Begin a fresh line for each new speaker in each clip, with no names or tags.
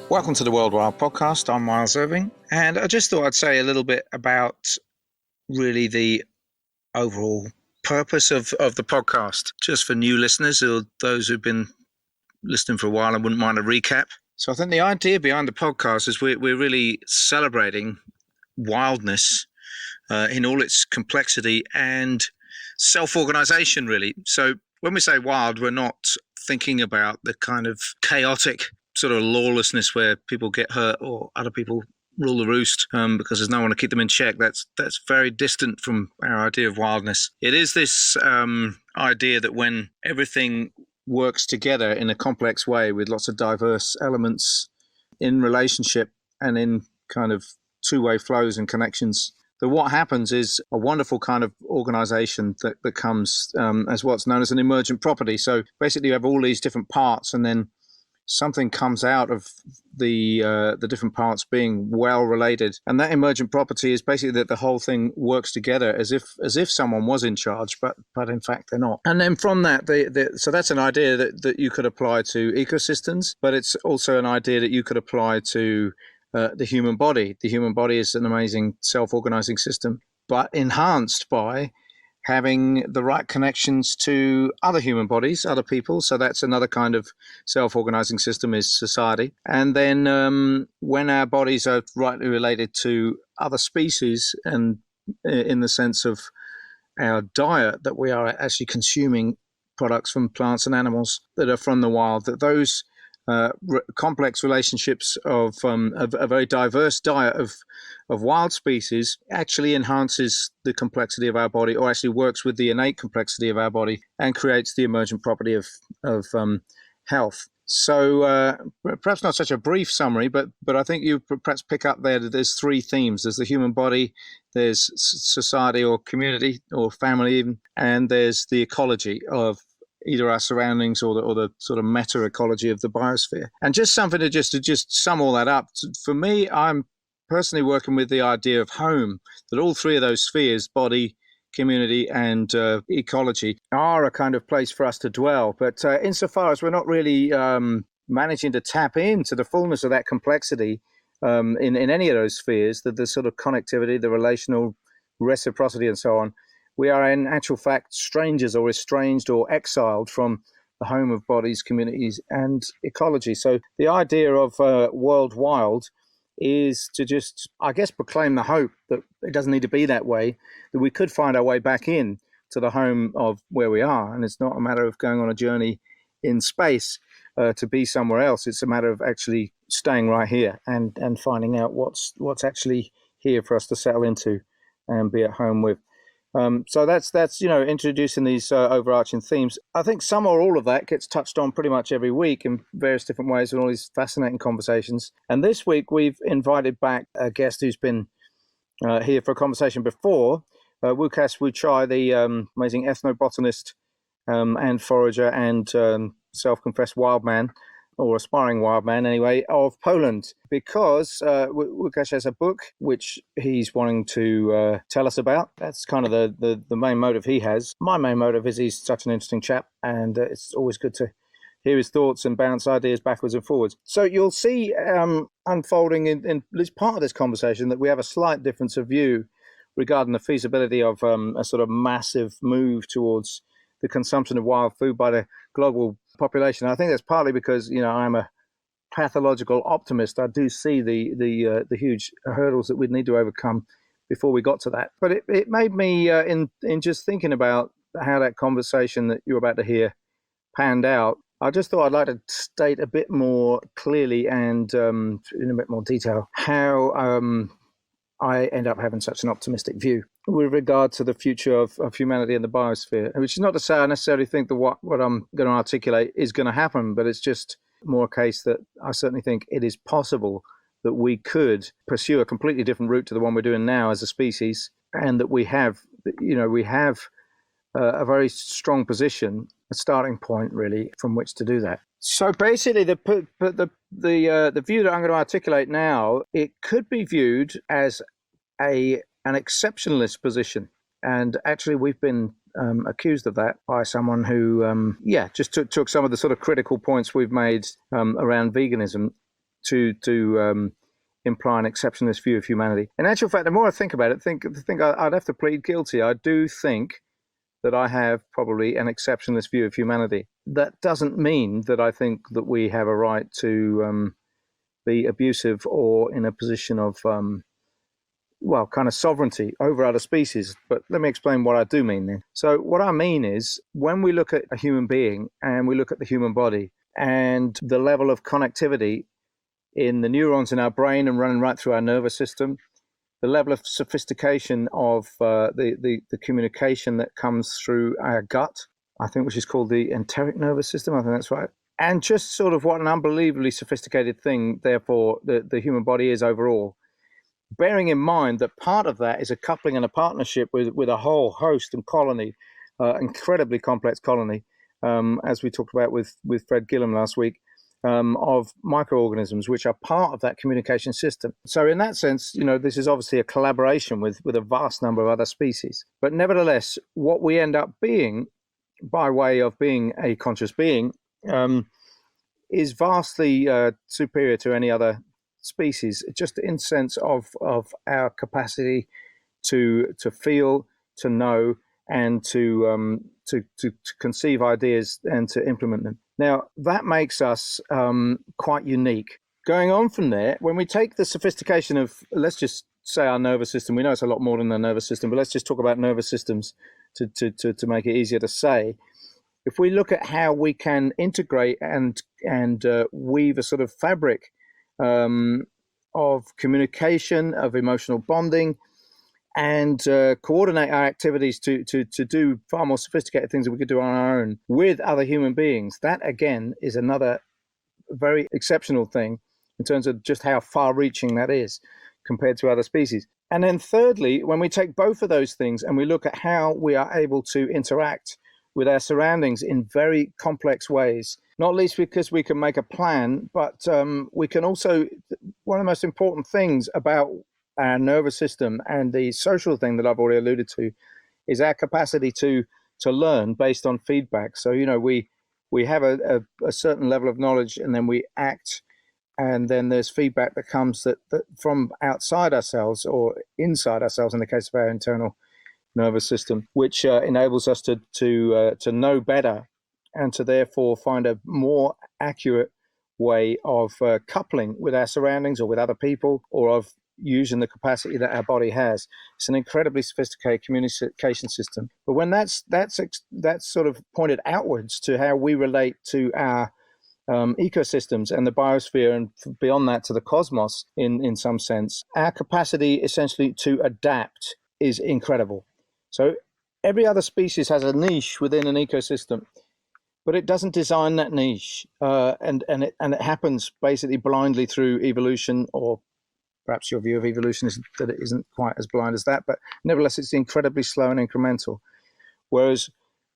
Welcome to the World Wild Podcast. I'm Miles Irving, and I just thought I'd say a little bit about really the overall purpose of the podcast, just for new listeners or those who've been listening for a while and wouldn't mind a recap. So I think the idea behind the podcast is we're really celebrating wildness in all its complexity and self-organization, really. So when we say wild, we're not thinking about the kind of chaotic sort of lawlessness where people get hurt or other people rule the roost because there's no one to keep them in check. That's very distant from our idea of wildness. It is this idea that when everything works together in a complex way with lots of diverse elements in relationship and in kind of two-way flows and connections, that what happens is a wonderful kind of organization that becomes as what's known as an emergent property. So basically you have all these different parts, and then something comes out of the different parts being well related, and that emergent property is basically that the whole thing works together as if someone was in charge, but in fact they're not. And then from that, so that's an idea that you could apply to ecosystems, but it's also an idea that you could apply to the human body. The human body is an amazing self-organizing system, but enhanced by having the right connections to other human bodies, other people. So that's another kind of self-organizing system, is society. And then when our bodies are rightly related to other species, and in the sense of our diet, that we are actually consuming products from plants and animals that are from the wild, that those complex relationships of a very diverse diet of wild species actually enhances the complexity of our body, or actually works with the innate complexity of our body and creates the emergent property of health. So perhaps not such a brief summary, but I think you perhaps pick up there that there's three themes. There's the human body, there's society or community or family even, and there's the ecology of either our surroundings or the sort of meta ecology of the biosphere. And just something to just sum all that up. For me, I'm personally working with the idea of home, that all three of those spheres, body, community, and ecology, are a kind of place for us to dwell. But insofar as we're not really managing to tap into the fullness of that complexity in any of those spheres, the sort of connectivity, the relational reciprocity, and so on, we are in actual fact strangers or estranged or exiled from the home of bodies, communities, and ecology. So the idea of World Wild is to just, I guess, proclaim the hope that it doesn't need to be that way, that we could find our way back in to the home of where we are. And it's not a matter of going on a journey in space to be somewhere else. It's a matter of actually staying right here and finding out what's actually here for us to settle into and be at home with. So that's introducing these overarching themes. I think some or all of that gets touched on pretty much every week in various different ways in all these fascinating conversations. And this week we've invited back a guest who's been here for a conversation before, Lukasz Luczaj, the amazing ethnobotanist and forager and self-confessed wild man, or aspiring wild man anyway, of Poland, because Lukasz has a book which he's wanting to tell us about. That's kind of the main motive he has. My main motive is he's such an interesting chap, and it's always good to hear his thoughts and bounce ideas backwards and forwards. So you'll see unfolding in at least part of this conversation that we have a slight difference of view regarding the feasibility of a sort of massive move towards the consumption of wild food by the global population. I think that's partly because I'm a pathological optimist. I do see the huge hurdles that we'd need to overcome before we got to that. But it made me in just thinking about how that conversation that you're about to hear panned out. I just thought I'd like to state a bit more clearly and in a bit more detail how I end up having such an optimistic view with regard to the future of humanity and the biosphere, which is not to say I necessarily think that what I'm going to articulate is going to happen, but it's just more a case that I certainly think it is possible that we could pursue a completely different route to the one we're doing now as a species, and that we have a very strong position, a starting point really from which to do that. So basically, the view that I'm going to articulate now, it could be viewed as an exceptionalist position, and actually we've been accused of that by someone who just took some of the sort of critical points we've made around veganism to imply an exceptionalist view of humanity. In actual fact, the more I think about it, think I'd have to plead guilty. I do think that I have probably an exceptionalist view of humanity. That doesn't mean that I think that we have a right to be abusive or in a position of, kind of sovereignty over other species. But let me explain what I do mean then. So what I mean is when we look at a human being and we look at the human body and the level of connectivity in the neurons in our brain and running right through our nervous system, the level of sophistication of the communication that comes through our gut, I think, which is called the enteric nervous system. I think that's right. And just sort of what an unbelievably sophisticated thing, therefore, the human body is overall. Bearing in mind that part of that is a coupling and a partnership with a whole host and colony, incredibly complex colony, as we talked about with Fred Gillam last week, of microorganisms which are part of that communication system. So in that sense, this is obviously a collaboration with a vast number of other species. But nevertheless, what we end up being, by way of being a conscious being, is vastly superior to any other species, just in sense of our capacity to feel, to know, and to conceive ideas and to implement them. Now, that makes us quite unique. Going on from there, when we take the sophistication of, let's just say, our nervous system, we know it's a lot more than the nervous system, but let's just talk about nervous systems to make it easier to say. If we look at how we can integrate and weave a sort of fabric of communication, of emotional bonding, and coordinate our activities to do far more sophisticated things that we could do on our own with other human beings, that again is another very exceptional thing in terms of just how far-reaching that is compared to other species. And then thirdly, when we take both of those things and we look at how we are able to interact with our surroundings in very complex ways, not least because we can make a plan, but we can also, one of the most important things about our nervous system and the social thing that I've already alluded to is our capacity to learn based on feedback. So, we have a certain level of knowledge and then we act, and then there's feedback that comes that from outside ourselves or inside ourselves in the case of our internal nervous system, which enables us to know better and to therefore find a more accurate way of coupling with our surroundings or with other people, or of using the capacity that our body has. It's an incredibly sophisticated communication system. But when that's sort of pointed outwards to how we relate to our ecosystems and the biosphere, and beyond that to the cosmos in some sense, our capacity essentially to adapt is incredible. So every other species has a niche within an ecosystem, but it doesn't design that niche, and it happens basically blindly through evolution, or perhaps your view of evolution is that it isn't quite as blind as that, but nevertheless it's incredibly slow and incremental. Whereas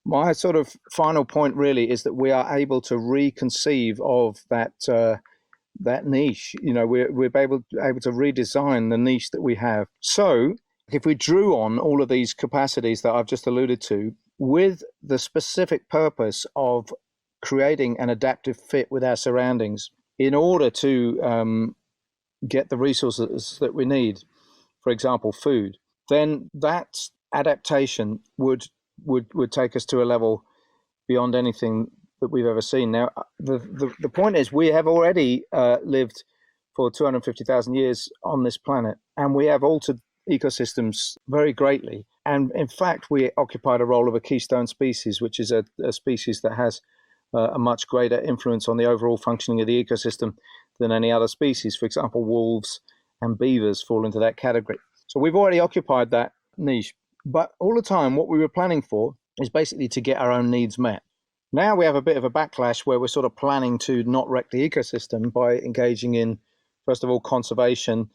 my sort of final point really is that we are able to reconceive of that niche. We're able to redesign the niche that we have. So if we drew on all of these capacities that I've just alluded to with the specific purpose of creating an adaptive fit with our surroundings in order to get the resources that we need, for example, food, then that adaptation would take us to a level beyond anything that we've ever seen. Now, the point is we have already lived for 250,000 years on this planet, and we have altered ecosystems very greatly. And in fact, we occupied a role of a keystone species, which is a species that has a much greater influence on the overall functioning of the ecosystem than any other species. For example, wolves and beavers fall into that category. So we've already occupied that niche. But all the time, what we were planning for is basically to get our own needs met. Now we have a bit of a backlash where we're sort of planning to not wreck the ecosystem by engaging in, first of all, conservation,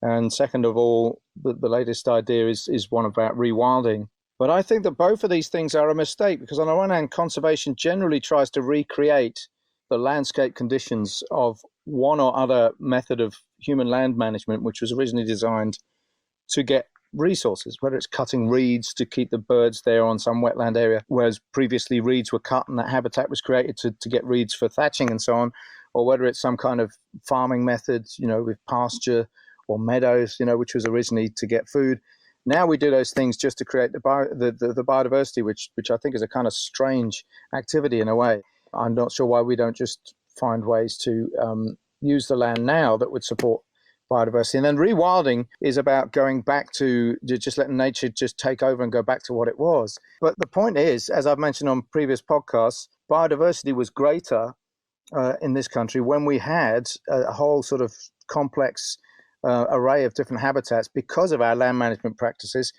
and second of all, the latest idea is one about rewilding. But I think that both of these things are a mistake, because on the one hand, conservation generally tries to recreate the landscape conditions of one or other method of human land management, which was originally designed to get resources, whether it's cutting reeds to keep the birds there on some wetland area, whereas previously reeds were cut and that habitat was created to get reeds for thatching and so on, or whether it's some kind of farming methods, with pasture or meadows, which was originally to get food. Now we do those things just to create the biodiversity, which I think is a kind of strange activity in a way. I'm not sure why we don't just find ways to use the land now that would support biodiversity. And then rewilding is about going back to just letting nature just take over and go back to what it was. But the point is, as I've mentioned on previous podcasts, biodiversity was greater in this country when we had a whole sort of complex array of different habitats because of our land management practices,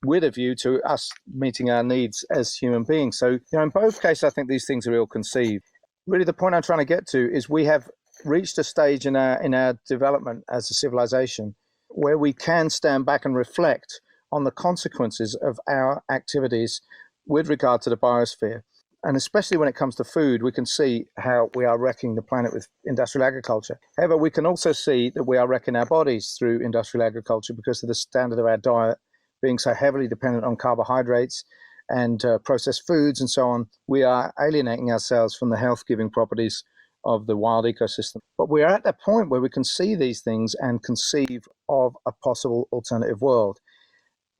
with a view to us meeting our needs as human beings. So, in both cases, I think these things are ill-conceived. Really, the point I'm trying to get to is we have reached a stage in our development as a civilization where we can stand back and reflect on the consequences of our activities with regard to the biosphere. And especially when it comes to food, we can see how we are wrecking the planet with industrial agriculture. However, we can also see that we are wrecking our bodies through industrial agriculture because of the standard of our diet being so heavily dependent on carbohydrates and processed foods and so on. We are alienating ourselves from the health-giving properties of the wild ecosystem. But we're at that point where we can see these things and conceive of a possible alternative world.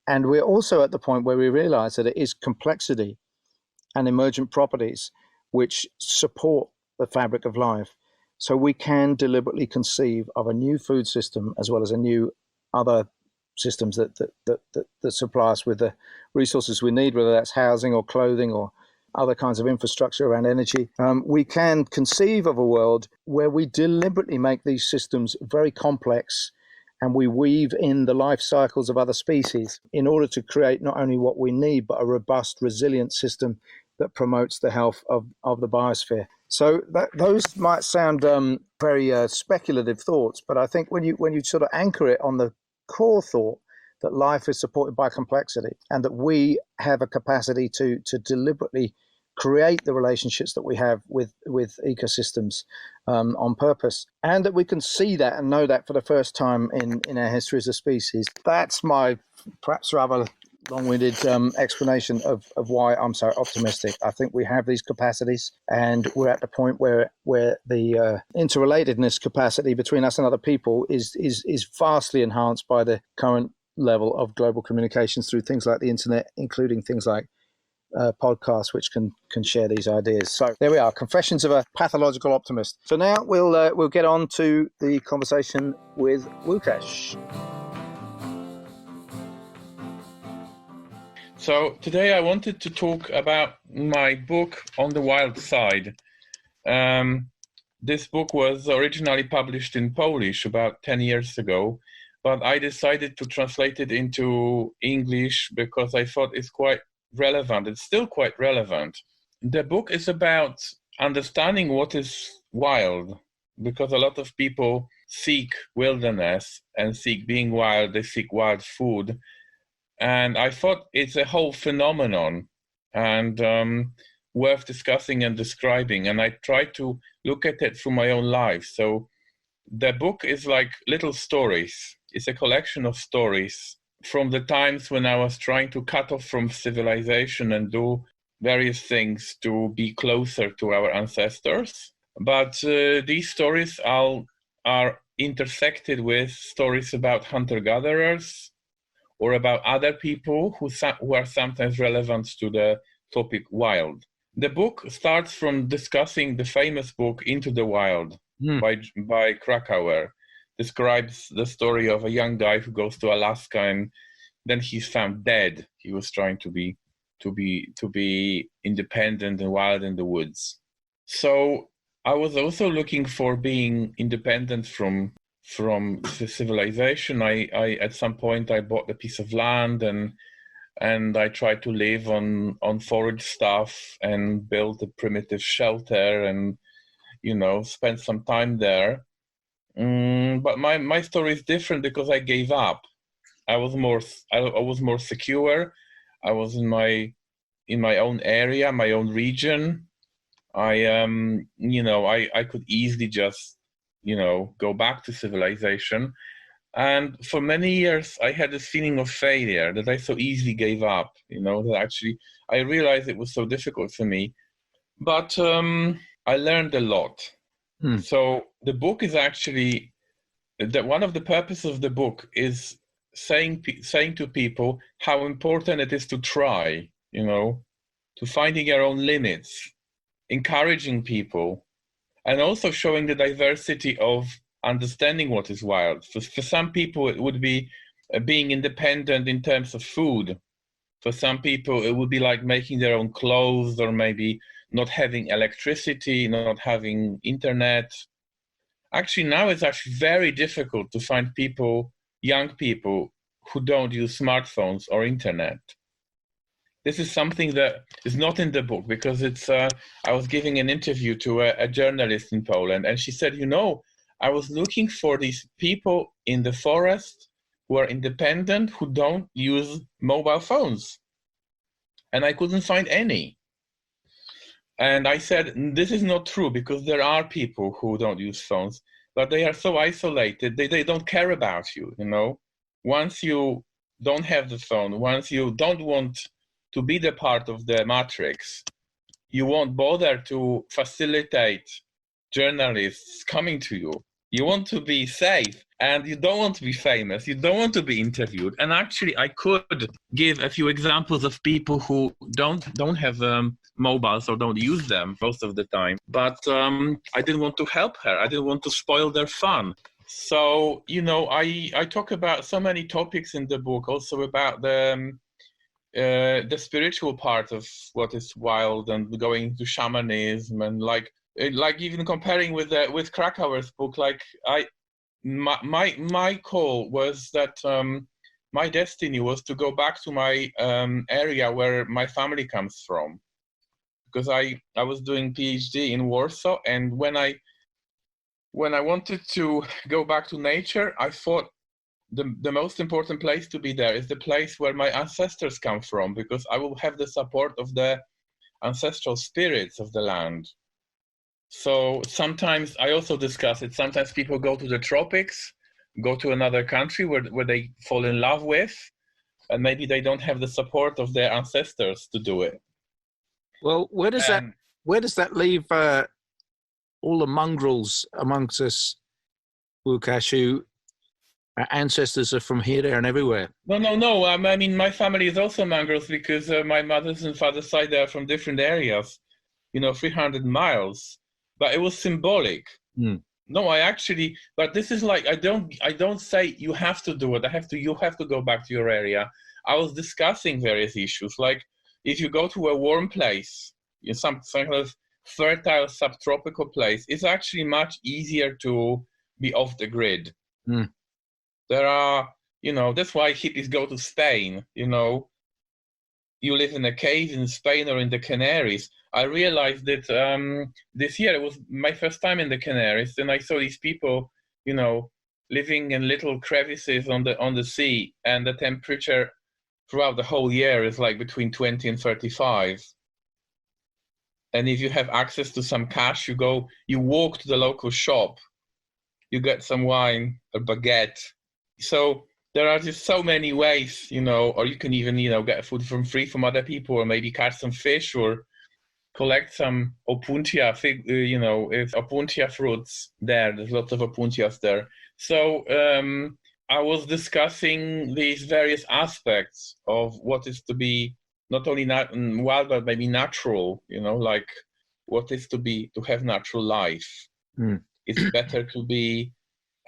And we're also at the point where we realize that it is complexity and emergent properties which support the fabric of life. So we can deliberately conceive of a new food system as well as a new other systems that supply us with the resources we need, whether that's housing or clothing or other kinds of infrastructure around energy. We can conceive of a world where we deliberately make these systems very complex and we weave in the life cycles of other species in order to create not only what we need, but a robust, resilient system that promotes the health of the biosphere. So those might sound very speculative thoughts, but I think when you sort of anchor it on the core thought that life is supported by complexity and that we have a capacity to deliberately create the relationships that we have with ecosystems on purpose, and that we can see that and know that for the first time in our history as a species. That's my perhaps rather long-winded explanation of why I'm so optimistic. I think we have these capacities, and we're at the point where the interrelatedness capacity between us and other people is vastly enhanced by the current level of global communications through things like the internet, including things like podcasts, which can share these ideas. So there we are, confessions of a pathological optimist. So now we'll get on to the conversation with Lukasz.
So today I wanted to talk about my book On the Wild Side. This book was originally published in Polish about 10 years ago, but I decided to translate it into English because I thought it's quite relevant. It's still quite relevant. The book is about understanding what is wild, because a lot of people seek wilderness and seek being wild, they seek wild food. And I thought it's a whole phenomenon and worth discussing and describing. And I tried to look at it through my own life. So the book is like little stories. It's a collection of stories from the times when I was trying to cut off from civilization and do various things to be closer to our ancestors. But these stories are intersected with stories about hunter-gatherers, or about other people who are sometimes relevant to the topic wild. The book starts from discussing the famous book Into the Wild by Krakauer. Describes the story of a young guy who goes to Alaska and then he's found dead. He was trying to be independent and wild in the woods. So I was also looking for being independent from civilization. I at some point I bought a piece of land and I tried to live on forage stuff and build a primitive shelter and spend some time there. But my story is different because I gave up. I was more secure. I was in my own area, my own region. I could easily just go back to civilization. And for many years, I had this feeling of failure that I so easily gave up, that actually I realized it was so difficult for me. But I learned a lot. So the book is actually that one of the purposes of the book is saying to people how important it is to try, to finding your own limits, encouraging people, and also showing the diversity of understanding what is wild. For some people, it would be being independent in terms of food. For some people, it would be like making their own clothes, or maybe not having electricity, not having internet. Actually, now it's actually very difficult to find people, young people, who don't use smartphones or internet. This is something that is not in the book, because it's. I was giving an interview to a journalist in Poland, and she said, I was looking for these people in the forest who are independent, who don't use mobile phones, and I couldn't find any. And I said, this is not true, because there are people who don't use phones, but they are so isolated, they don't care about you, Once you don't have the phone, once you don't want to be the part of the matrix, you won't bother to facilitate journalists coming to you. You want to be safe, and you don't want to be famous. You don't want to be interviewed. And actually, I could give a few examples of people who don't have mobiles or don't use them most of the time. But I didn't want to help her. I didn't want to spoil their fun. So, I talk about so many topics in the book, also about the spiritual part of what is wild, and going to shamanism, and like even comparing with Krakauer's book, like my call was that my destiny was to go back to my area where my family comes from, because I was doing PhD in Warsaw, and when I wanted to go back to nature, I thought the most important place to be there is the place where my ancestors come from, because I will have the support of the ancestral spirits of the land. So sometimes I also discuss it. Sometimes people go to the tropics, go to another country where they fall in love with, and maybe they don't have the support of their ancestors to do it.
Well, where does that leave all the mongrels amongst us, Lukasz, who our ancestors are from here, there, and everywhere?
No. I mean, my family is also mongrels, because my mother's and father's side are from different areas, 300 miles. But it was symbolic. No, but this is like, I don't say you have to do it. You have to go back to your area. I was discussing various issues, like if you go to a warm place, some kind of fertile subtropical place, it's actually much easier to be off the grid. There are, that's why hippies go to Spain. You live in a cave in Spain or in the Canaries. I realized that this year it was my first time in the Canaries, and I saw these people, living in little crevices on the sea, and the temperature throughout the whole year is like between 20 and 35. And if you have access to some cash, you walk to the local shop, you get some wine, a baguette. So there are just so many ways, or you can even, get food free from other people, or maybe catch some fish, or collect some opuntia, if opuntia fruits there's lots of opuntias there. So I was discussing these various aspects of what is to be not only wild, but maybe natural, like what is to have natural life. It's better to be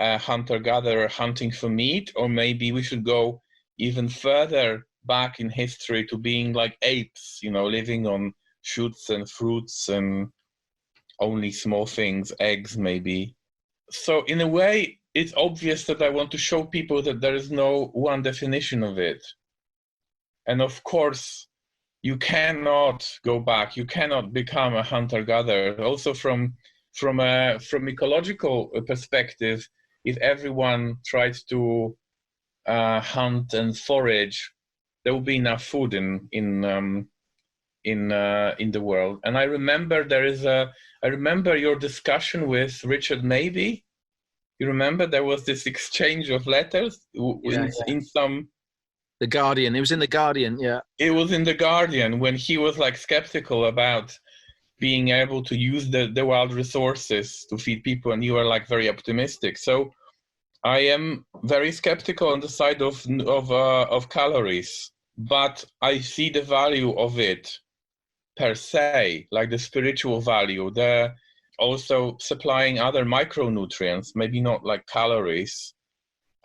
a hunter-gatherer hunting for meat, or maybe we should go even further back in history to being like apes, living on shoots and fruits and only small things, eggs maybe. So in a way, it's obvious that I want to show people that there is no one definition of it. And of course, you cannot go back. You cannot become a hunter-gatherer. Also from ecological perspective, if everyone tries to hunt and forage, there will be enough food in the world. And I remember I remember your discussion with Richard Mabey. You remember there was this exchange of letters in some.
The Guardian. It was in the Guardian. Yeah.
It was in the Guardian when he was like skeptical about being able to use the wild resources to feed people, and you are like very optimistic. So I am very skeptical on the side of calories, but I see the value of it per se, like the spiritual value, the also supplying other micronutrients, maybe not like calories.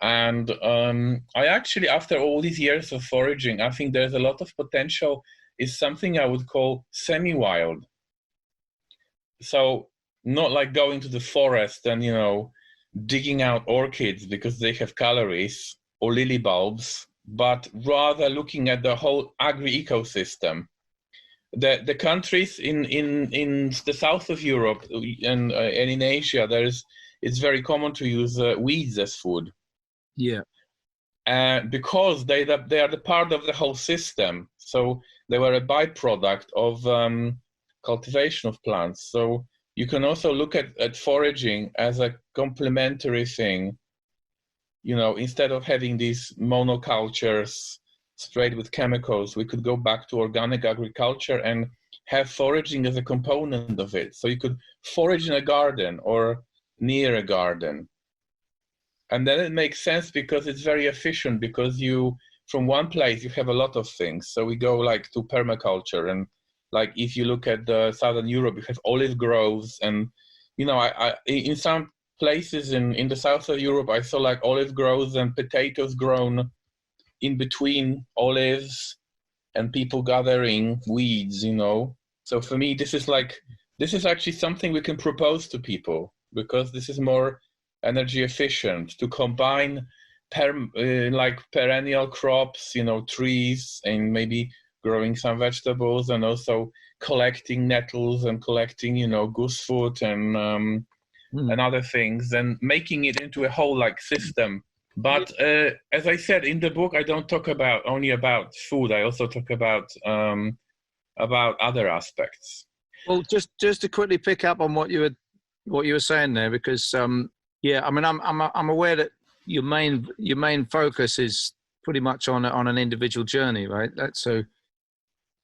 And I actually, after all these years of foraging, I think there's a lot of potential. Is something I would call semi-wild. So not like going to the forest and, digging out orchids because they have calories, or lily bulbs, but rather looking at the whole agri-ecosystem. The countries in the south of Europe and in Asia, it's very common to use weeds as food.
Yeah.
Because they are the part of the whole system. So they were a byproduct of cultivation of plants. So you can also look at foraging as a complementary thing. Instead of having these monocultures sprayed with chemicals, we could go back to organic agriculture and have foraging as a component of it. So you could forage in a garden or near a garden. And then it makes sense because it's very efficient, because from one place you have a lot of things. So we go like to permaculture, and like if you look at Southern Europe, you have olive groves, and I in some places in the south of Europe, I saw like olive groves and potatoes grown in between olives, and people gathering weeds. So for me, this is actually something we can propose to people, because this is more energy efficient to combine like perennial crops, trees, and maybe growing some vegetables, and also collecting nettles and collecting, goosefoot and other things, and making it into a whole like system. But as I said in the book, I don't talk only about food. I also talk about other aspects.
Well, just to quickly pick up on what you were saying there, because yeah, I mean, I'm aware that your main focus is pretty much on an individual journey, right? So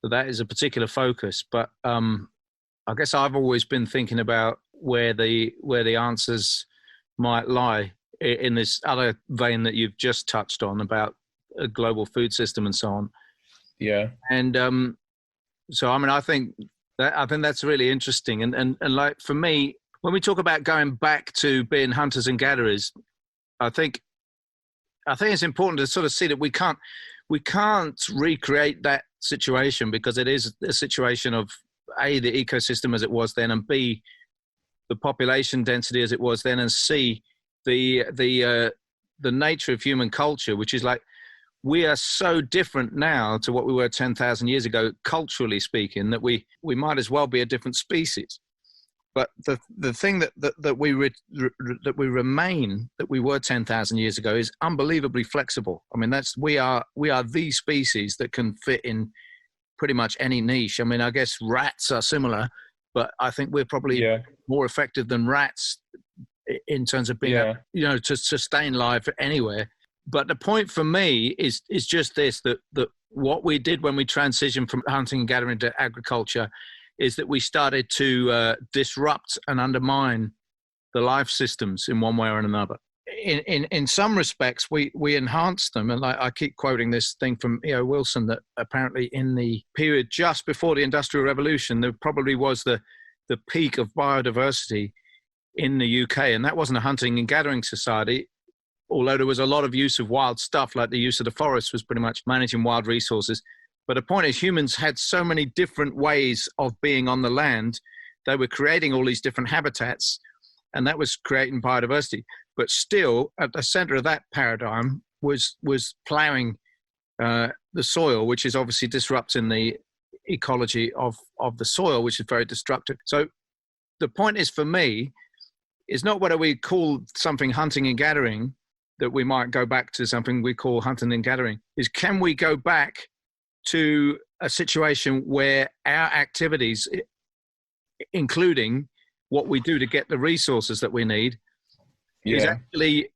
that is a particular focus. But I guess I've always been thinking about where the answers might lie in this other vein that you've just touched on about a global food system and so on.
Yeah.
And so I mean, I think that's really interesting. And like for me, when we talk about going back to being hunters and gatherers, I think it's important to sort of see that we can't recreate that situation, because it is a situation of A, the ecosystem as it was then, and B, the population density as it was then, and C, the nature of human culture, which is like, we are so different now to what we were 10,000 years ago, culturally speaking, that we might as well be a different species. But the thing that we remain, that we were 10,000 years ago, is unbelievably flexible. I mean, we are the species that can fit in pretty much any niche. I mean, I guess rats are similar, but I think we're probably more effective than rats in terms of being able, to sustain life anywhere. But the point for me is just this, that what we did when we transitioned from hunting and gathering to agriculture is that we started to disrupt and undermine the life systems in one way or another. In some respects, we enhanced them. And I keep quoting this thing from E.O. Wilson, that apparently in the period just before the Industrial Revolution, there probably was the peak of biodiversity in the UK. And that wasn't a hunting and gathering society, although there was a lot of use of wild stuff, like the use of the forest was pretty much managing wild resources. But the point is, humans had so many different ways of being on the land. They were creating all these different habitats, and that was creating biodiversity. But still, at the center of that paradigm was plowing the soil, which is obviously disrupting the ecology of the soil, which is very destructive. So the point is, for me, is not whether we call something hunting and gathering, that we might go back to something we call hunting and gathering, is can we go back to a situation where our activities, including what we do to get the resources that we need, is actually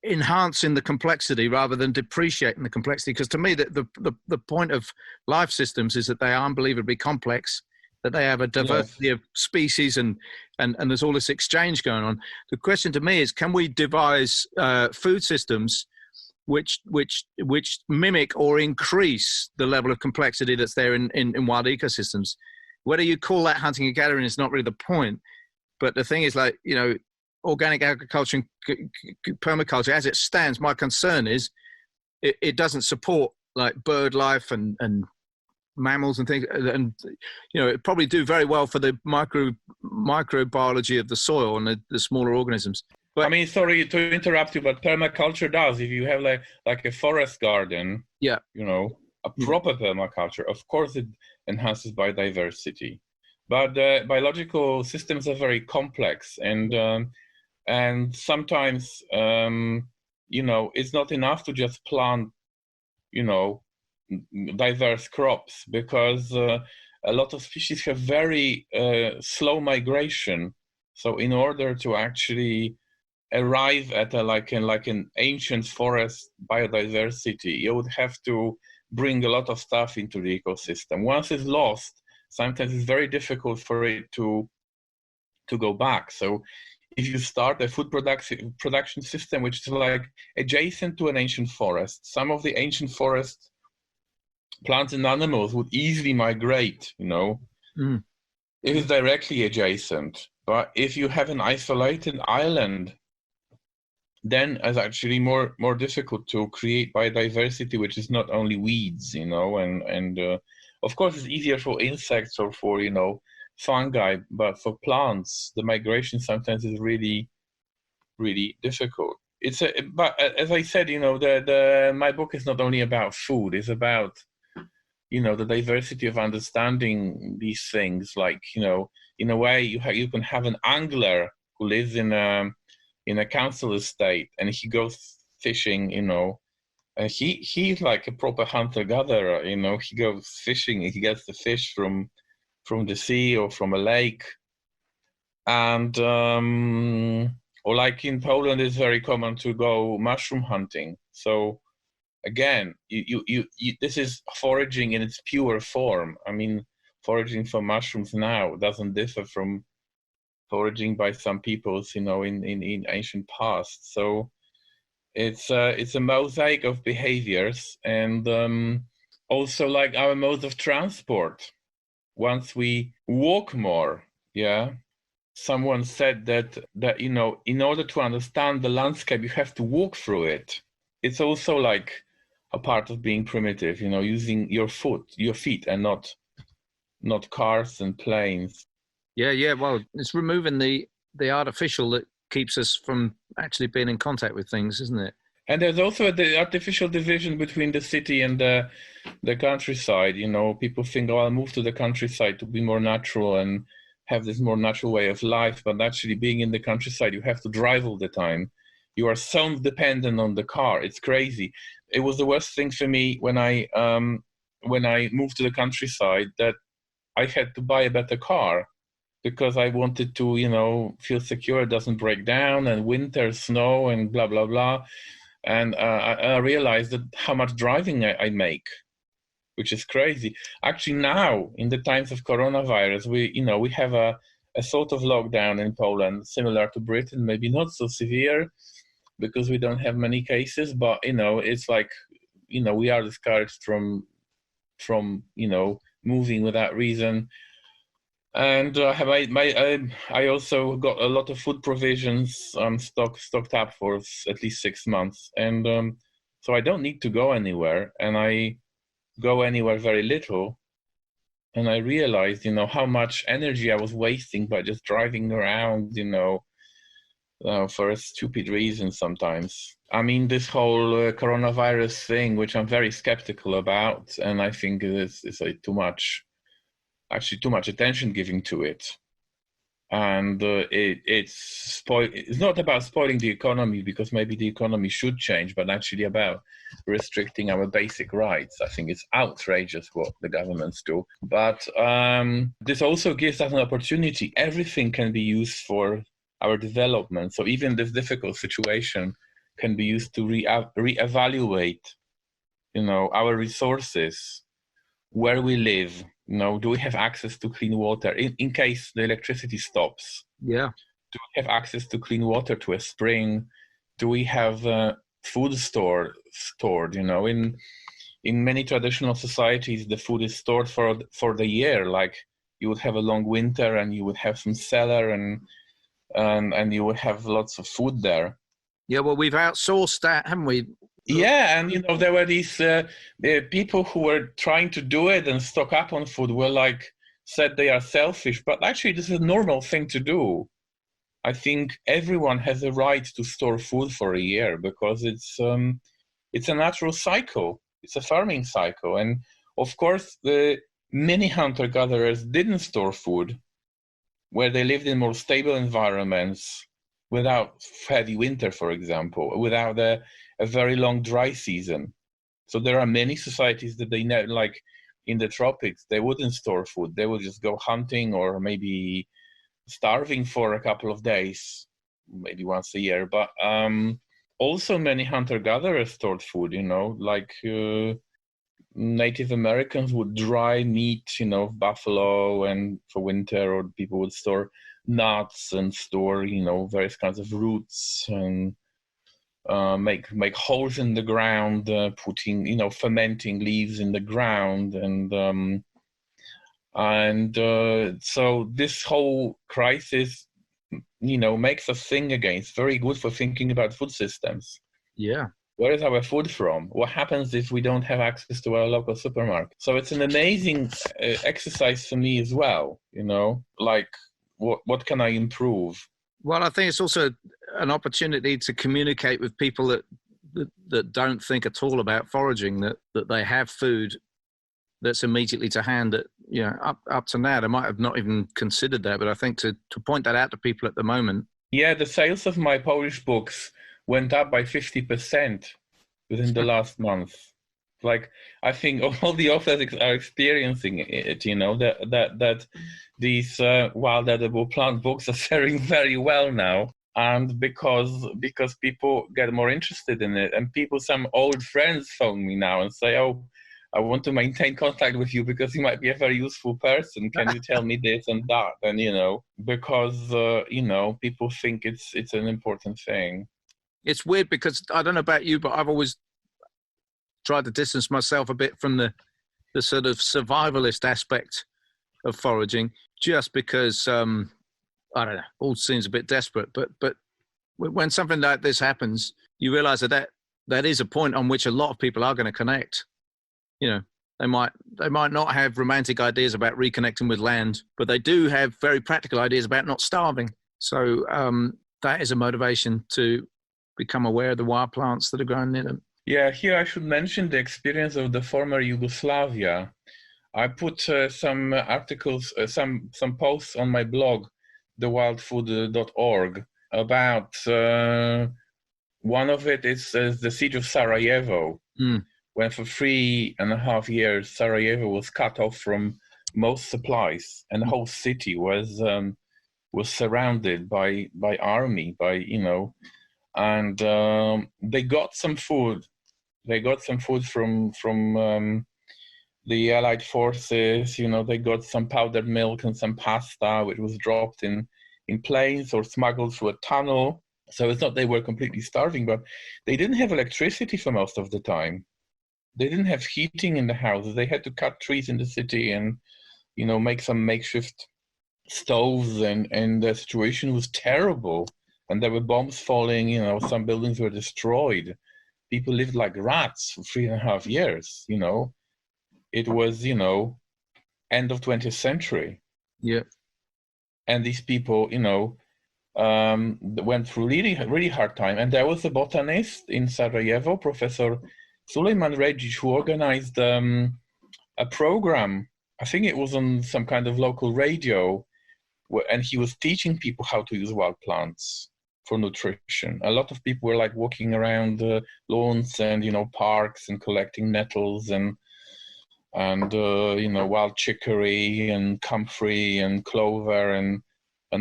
enhancing the complexity rather than depreciating the complexity. Because to me, the point of life systems is that they are unbelievably complex, that they have a diversity of species and there's all this exchange going on. The question to me is, can we devise food systems which mimic or increase the level of complexity that's there in wild ecosystems? Whether you call that hunting and gathering is not really the point. But the thing is, like, you know, organic agriculture and permaculture, as it stands, my concern is it doesn't support like bird life and mammals and things, and you know, it probably do very well for the microbiology of the soil and the smaller organisms. But
I mean, sorry to interrupt you, but permaculture does. If you have like a forest garden,
yeah,
you know, a proper permaculture, of course it enhances biodiversity. But biological systems are very complex, and sometimes you know, it's not enough to just plant, you know, diverse crops, because a lot of species have very slow migration. So in order to actually arrive at an ancient forest biodiversity, you would have to bring a lot of stuff into the ecosystem. Once it's lost, sometimes it's very difficult for it to go back. So if you start a food production system which is like adjacent to an ancient forest, some of the ancient forest plants and animals would easily migrate, you know, if it's directly adjacent. But if you have an isolated island, then it's actually more difficult to create biodiversity, which is not only weeds, you know, and of course it's easier for insects or for, you know, fungi, but for plants, the migration sometimes is really, really difficult. But as I said, you know, my book is not only about food; it's about, you know, the diversity of understanding these things. Like, you know, in a way, you can have an angler who lives in a council estate, and he goes fishing, you know, and he's like a proper hunter-gatherer, you know. He goes fishing, and he gets the fish from the sea or from a lake, and or like in Poland, it's very common to go mushroom hunting. So again, you this is foraging in its pure form. I mean, foraging for mushrooms now doesn't differ from foraging by some peoples, you know, in ancient past. So it's a mosaic of behaviors, and also like our modes of transport. Once we walk more, yeah. Someone said that you know, in order to understand the landscape, you have to walk through it. It's also like a part of being primitive, you know, using your feet, and not cars and planes.
Yeah. Well, it's removing the artificial that keeps us from actually being in contact with things, isn't it?
And there's also the artificial division between the city and the countryside. You know, people think, oh, I'll move to the countryside to be more natural and have this more natural way of life. But actually, being in the countryside, you have to drive all the time. You are so dependent on the car. It's crazy. It was the worst thing for me when I moved to the countryside, that I had to buy a better car, because I wanted to, you know, feel secure, it doesn't break down, and winter, snow, and blah, blah, blah. And I realized that how much driving I make, which is crazy. Actually, now, in the times of coronavirus, we have a sort of lockdown in Poland, similar to Britain, maybe not so severe, because we don't have many cases, but, you know, it's like, you know, we are discouraged from you know, moving without reason. And I also got a lot of food provisions stocked up for at least 6 months, and so I don't need to go anywhere, and I go anywhere very little. And I realized, you know, how much energy I was wasting by just driving around, you know, for a stupid reason sometimes. I mean, this whole coronavirus thing, which I'm very skeptical about, and I think it's too much attention given to it. And it's not about spoiling the economy, because maybe the economy should change, but actually about restricting our basic rights. I think it's outrageous what the governments do. But this also gives us an opportunity. Everything can be used for our development. So even this difficult situation can be used to reevaluate, you know, our resources. where we live. Do we have access to clean water in case the electricity stops?
Yeah.
Do we have access to clean water, to a spring? Do we have food stored? In many traditional societies, the food is stored for the year. Like you would have a long winter, and you would have some cellar, and you would have lots of food there.
Yeah, well, we've outsourced that, haven't we?
Yeah, and there were these people who were trying to do it and stock up on food. Said they are selfish, but actually, this is a normal thing to do. I think everyone has a right to store food for a year because it's a natural cycle. It's a farming cycle, and of course, the many hunter-gatherers didn't store food, where they lived in more stable environments, without heavy winter, for example, without a very long dry season. So there are many societies that they know, like in the tropics, they wouldn't store food. They would just go hunting or maybe starving for a couple of days, maybe once a year. But also many hunter-gatherers stored food, Native Americans would dry meat, buffalo, and for winter, or people would store nuts and store, various kinds of roots, and make holes in the ground, putting, fermenting leaves in the ground, and so this whole crisis, makes us think again. It's very good for thinking about food systems.
Yeah.
Where is our food from? What happens if we don't have access to our local supermarket? So it's an amazing exercise for me as well, like what can I improve?
Well, I think it's also an opportunity to communicate with people that don't think at all about foraging, that they have food that's immediately to hand. That up to now they might have not even considered that, but I think to point that out to people at the moment.
Yeah, the sales of my Polish books went up by 50% within the last month. Like, I think all the authors are experiencing it, that these wild edible plant books are selling very well now. And because people get more interested in it, and some old friends phone me now and say, "Oh, I want to maintain contact with you because you might be a very useful person. Can you tell me this and that?" And because people think it's an important thing.
It's weird because I don't know about you, but I've always tried to distance myself a bit from the sort of survivalist aspect of foraging, just because I don't know, all seems a bit desperate. But when something like this happens, you realise that is a point on which a lot of people are going to connect. They might not have romantic ideas about reconnecting with land, but they do have very practical ideas about not starving. So that is a motivation to become aware of the wild plants that are grown near them.
Yeah, here I should mention the experience of the former Yugoslavia. I put some articles, some posts on my blog, thewildfood.org, about one of it is the siege of Sarajevo, when for 3.5 years Sarajevo was cut off from most supplies, and the whole city was surrounded by army, and they got some food. They got some food from the Allied forces. They got some powdered milk and some pasta, which was dropped in planes or smuggled through a tunnel. So it's not they were completely starving, but they didn't have electricity for most of the time. They didn't have heating in the houses. They had to cut trees in the city and, make some makeshift stoves, and the situation was terrible. And there were bombs falling, some buildings were destroyed. People lived like rats for 3.5 years, It was, end of 20th century.
Yeah.
And these people, went through really, really hard time. And there was a botanist in Sarajevo, Professor Sulejman Regic, who organized a program. I think it was on some kind of local radio, and he was teaching people how to use wild plants for nutrition. A lot of people were like walking around lawns and parks and collecting nettles and wild chicory and comfrey and clover and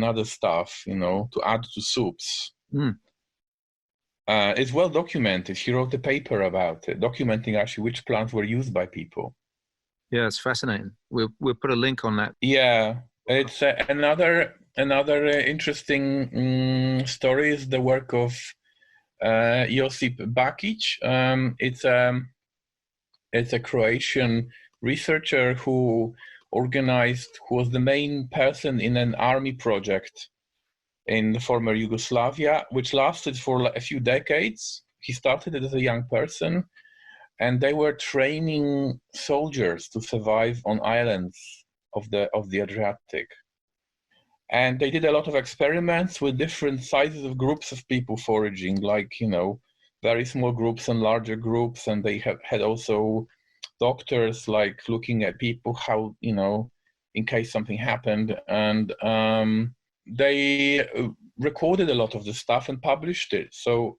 other stuff, to add to soups. It's well documented. He wrote a paper about it, documenting actually which plants were used by people.
Yeah, it's fascinating. We'll put a link on that.
Yeah, it's another interesting story is the work of Josip Bakic. It's a Croatian researcher who was the main person in an army project in the former Yugoslavia, which lasted for a few decades. He started it as a young person, and they were training soldiers to survive on islands of the Adriatic. And they did a lot of experiments with different sizes of groups of people foraging, like, very small groups and larger groups. And they had also doctors like looking at people, how, in case something happened. And they recorded a lot of the stuff and published it. So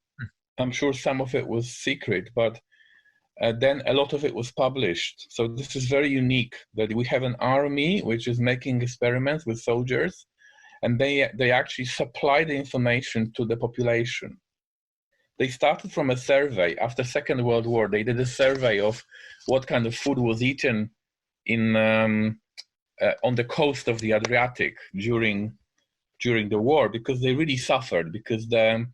I'm sure some of it was secret, but then a lot of it was published. So this is very unique that we have an army which is making experiments with soldiers, and they actually supply the information to the population. They started from a survey after Second World War. They did a survey of what kind of food was eaten on the coast of the Adriatic during the war, because they really suffered, because the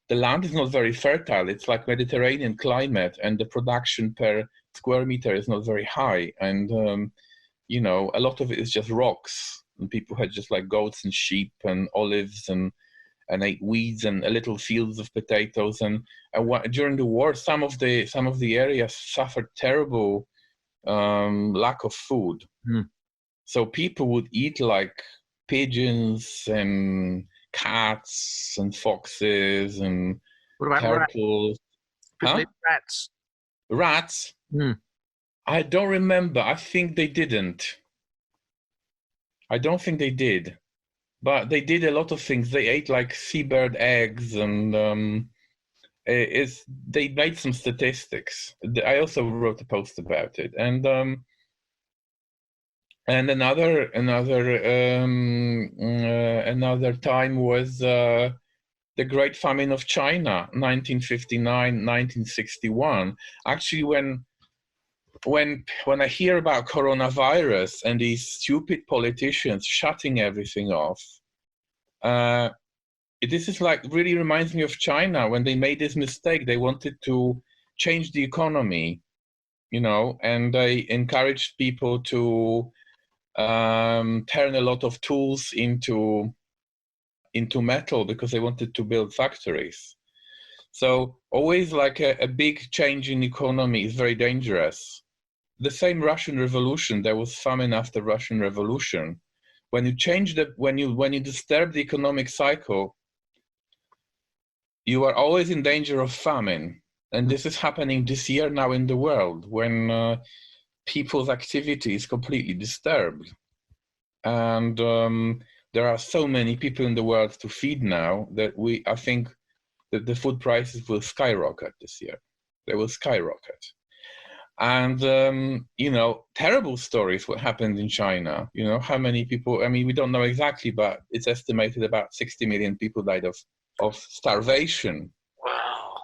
land is not very fertile. It's like Mediterranean climate, and the production per square meter is not very high. And a lot of it is just rocks. And people had just like goats and sheep and olives and ate weeds and a little fields of potatoes. And during the war, some of the areas suffered terrible lack of food. So people would eat like pigeons and cats and foxes and
What about
turtles.
rats?
Rats? I don't remember. I think they didn't. I don't think they did. But they did a lot of things. They ate like seabird eggs, and they made some statistics. I also wrote a post about it. And another time was the Great Famine of China, 1959, 1961. Actually, when I hear about coronavirus and these stupid politicians shutting everything off, this is like really reminds me of China when they made this mistake. They wanted to change the economy, and they encouraged people to turn a lot of tools into metal because they wanted to build factories. So always like a big change in economy is very dangerous. The same Russian Revolution, there was famine after Russian Revolution. When you change when you disturb the economic cycle, you are always in danger of famine. And this is happening this year now in the world, when people's activity is completely disturbed. And there are so many people in the world to feed now that I think that the food prices will skyrocket this year. They will skyrocket. And, terrible stories what happened in China. How many people, we don't know exactly, but it's estimated about 60 million people died of starvation.
Wow.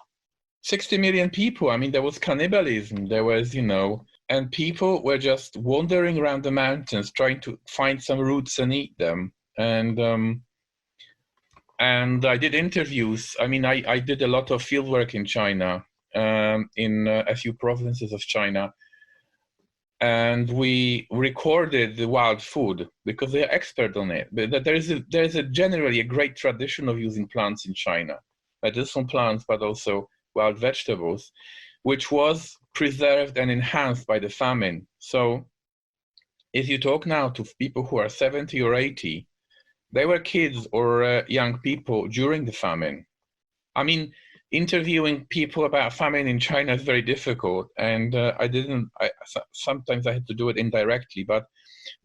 60 million people. There was cannibalism. There was, and people were just wandering around the mountains trying to find some roots and eat them. And I did interviews. I did a lot of field work in China, in a few provinces of China. And we recorded the wild food because they're expert on it. But there's generally a great tradition of using plants in China, medicinal plants, but also wild vegetables, which was preserved and enhanced by the famine. So if you talk now to people who are 70 or 80, they were kids or young people during the famine. Interviewing people about famine in China is very difficult, and sometimes I had to do it indirectly, but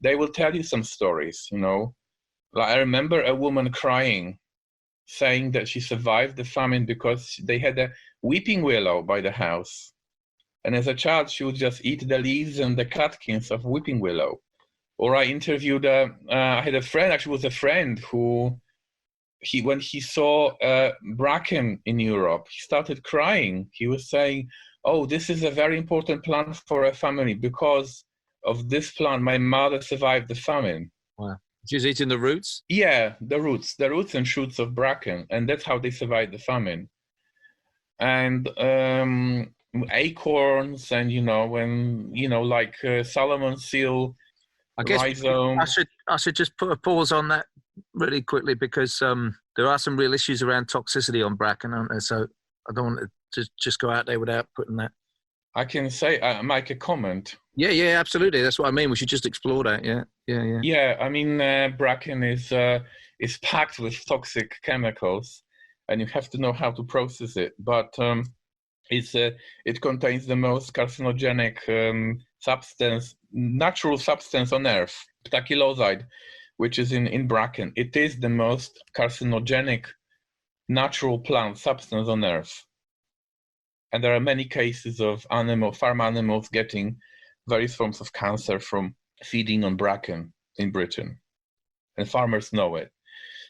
they will tell you some stories, Like I remember a woman crying, saying that she survived the famine because they had a weeping willow by the house. And as a child, she would just eat the leaves and the catkins of weeping willow. Or I interviewed, I had a friend, actually was a friend who, when he saw bracken in Europe, he started crying. He was saying, "Oh, this is a very important plant for a family because of this plant, my mother survived the famine.
Wow. She was eating the roots?
Yeah, the roots and shoots of bracken, and that's how they survived the famine. And acorns, and like Solomon seal,
I guess
rhizome.
I should just put a pause on that really quickly, because there are some real issues around toxicity on bracken, aren't there? So I don't want to just go out there without putting that.
I can say, make a comment.
Yeah, absolutely. That's what I mean. We should just explore that. Yeah.
Yeah, I mean, bracken is packed with toxic chemicals, and you have to know how to process it. But it contains the most carcinogenic natural substance on Earth, ptachylozyde, which is in bracken. It is the most carcinogenic natural plant substance on Earth. And there are many cases of farm animals getting various forms of cancer from feeding on bracken in Britain. And farmers know it.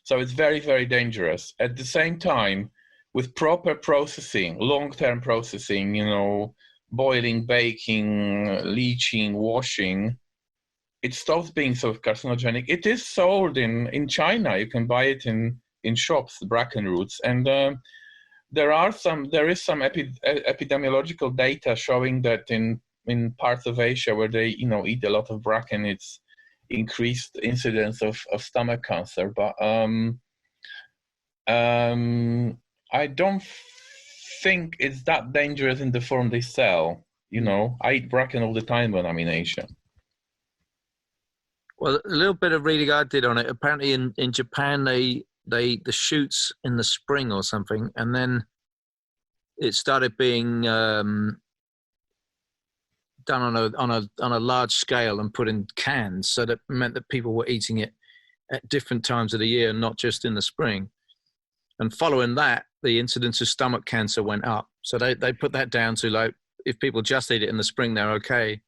So it's very, very dangerous. At the same time, with proper processing, long-term processing, boiling, baking, leaching, washing, it stops being so carcinogenic. It is sold in China. You can buy it in shops, the bracken roots. And there is some epidemiological data showing that in parts of Asia where they eat a lot of bracken, it's increased incidence of stomach cancer. But I don't think it's that dangerous in the form they sell. I eat bracken all the time when I'm in Asia.
Well, a little bit of reading I did on it. Apparently in Japan, the shoots in the spring or something, and then it started being done on a large scale and put in cans, so that meant that people were eating it at different times of the year, not just in the spring. And following that, the incidence of stomach cancer went up. So they put that down to, like, if people just eat it in the spring, they're okay.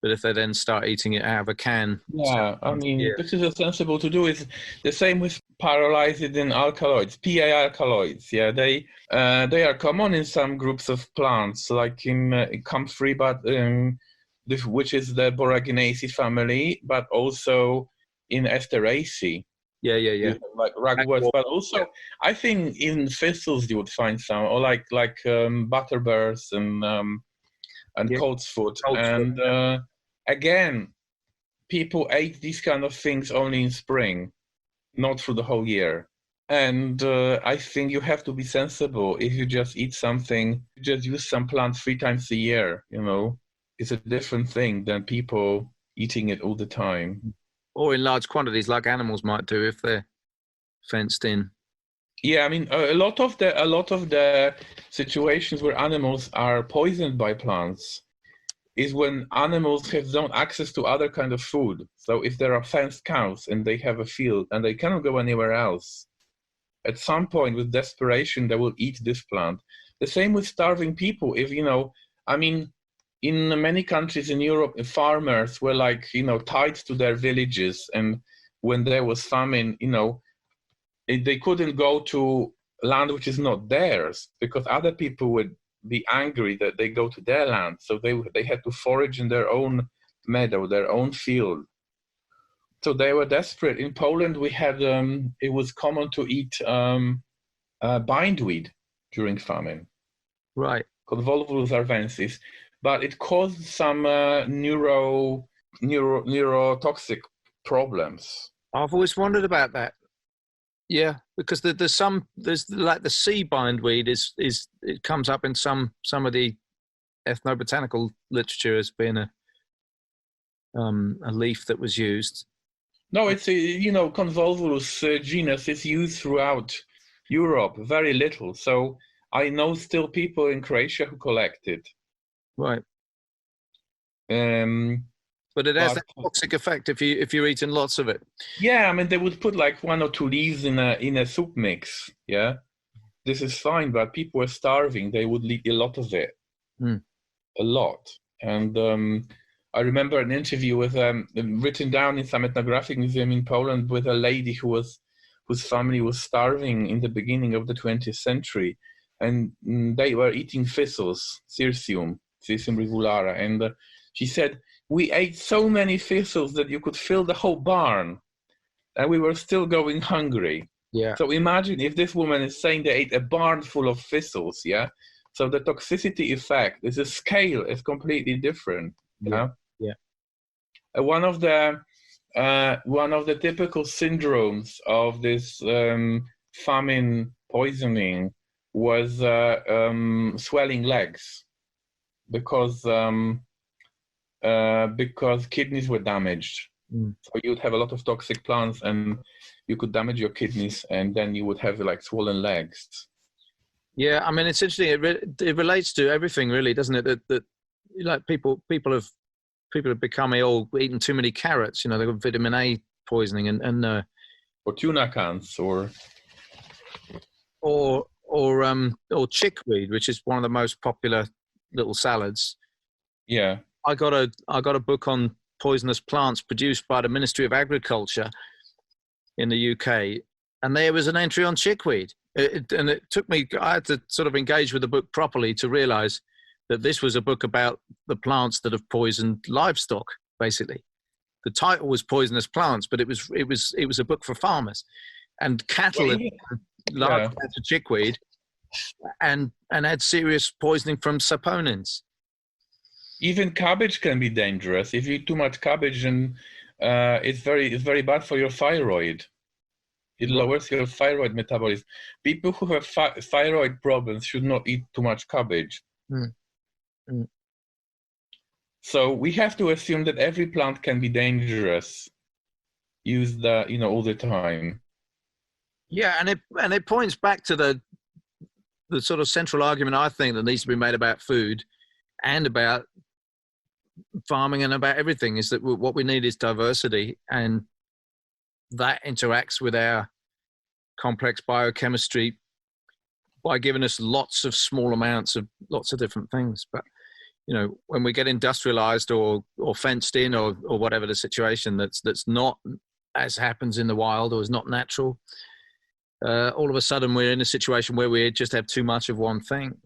But if they then start eating it out of a can...
Yeah, I mean, this is sensible to do. It's the same with pyrolyzed alkaloids, PA alkaloids. Yeah, they are common in some groups of plants, like in comfrey, but which is the Boraginaceae family, but also in Asteraceae.
Yeah.
Like ragworts, but also I think in thistles you would find some, or like butterburs and coltsfoot. And again, people ate these kind of things only in spring, not through the whole year. And I think you have to be sensible. If you just eat something, just use some plant 3 times a year, it's a different thing than people eating it all the time.
Or in large quantities, like animals might do if they're fenced in.
Yeah, I mean, a lot of the situations where animals are poisoned by plants is when animals have no access to other kind of food. So if there are fenced cows and they have a field and they cannot go anywhere else, at some point with desperation they will eat this plant. The same with starving people. If in many countries in Europe, farmers were tied to their villages, and when there was famine, they couldn't go to land which is not theirs because other people would be angry that they go to their land. So they had to forage in their own meadow, their own field. So they were desperate. In Poland, we had it was common to eat bindweed during famine.
Right.
Called Volvulus arvensis. But it caused some neurotoxic problems.
I've always wondered about that. Yeah, because there's like the sea bindweed is it comes up in some of the ethnobotanical literature as being a leaf that was used.
No, it's Convolvulus genus is used throughout Europe, very little. So I know still people in Croatia who collect it.
Right. But it has that toxic effect if you're eating lots of it.
Yeah, I mean they would put like 1 or 2 leaves in a soup mix. Yeah, this is fine, but people were starving. They would eat a lot of it, a lot. And I remember an interview with written down in some ethnographic museum in Poland with a lady whose family was starving in the beginning of the 20th century, and they were eating thistles, Cirsium rivulare, and she said we ate so many thistles that you could fill the whole barn, and we were still going hungry.
Yeah.
So imagine if this woman is saying they ate a barn full of thistles, yeah? So the toxicity effect is a scale is completely different.
Yeah.
One of the typical syndromes of this famine poisoning was swelling legs, because kidneys were damaged. So you'd have a lot of toxic plants, and you could damage your kidneys, and then you would have like swollen legs.
Yeah, I mean, it's interesting. It relates to everything, really, doesn't it? That like people have become ill eating too many carrots. You know, they've got vitamin A poisoning, and
or tuna cans, or
chickweed, which is one of the most popular little salads.
Yeah,
I got a book on poisonous plants produced by the Ministry of Agriculture in the UK, and there was an entry on chickweed. And it took me, I had to sort of engage with the book properly to realize that this was a book about the plants that have poisoned livestock, basically. The title was Poisonous Plants, but it was a book for farmers. And cattle large amounts of chickweed and had serious poisoning from saponins.
Even cabbage can be dangerous. If you eat too much cabbage, and it's very bad for your thyroid. It lowers your thyroid metabolism. People who have thyroid problems should not eat too much cabbage. So we have to assume that every plant can be dangerous, used all the time.
Yeah, and it points back to the sort of central argument, I think, that needs to be made about food and about farming and about everything, is that what we need is diversity, and that interacts with our complex biochemistry by giving us lots of small amounts of lots of different things. But when we get industrialized or fenced in or whatever the situation that's not as happens in the wild or is not natural, all of a sudden we're in a situation where we just have too much of one thing.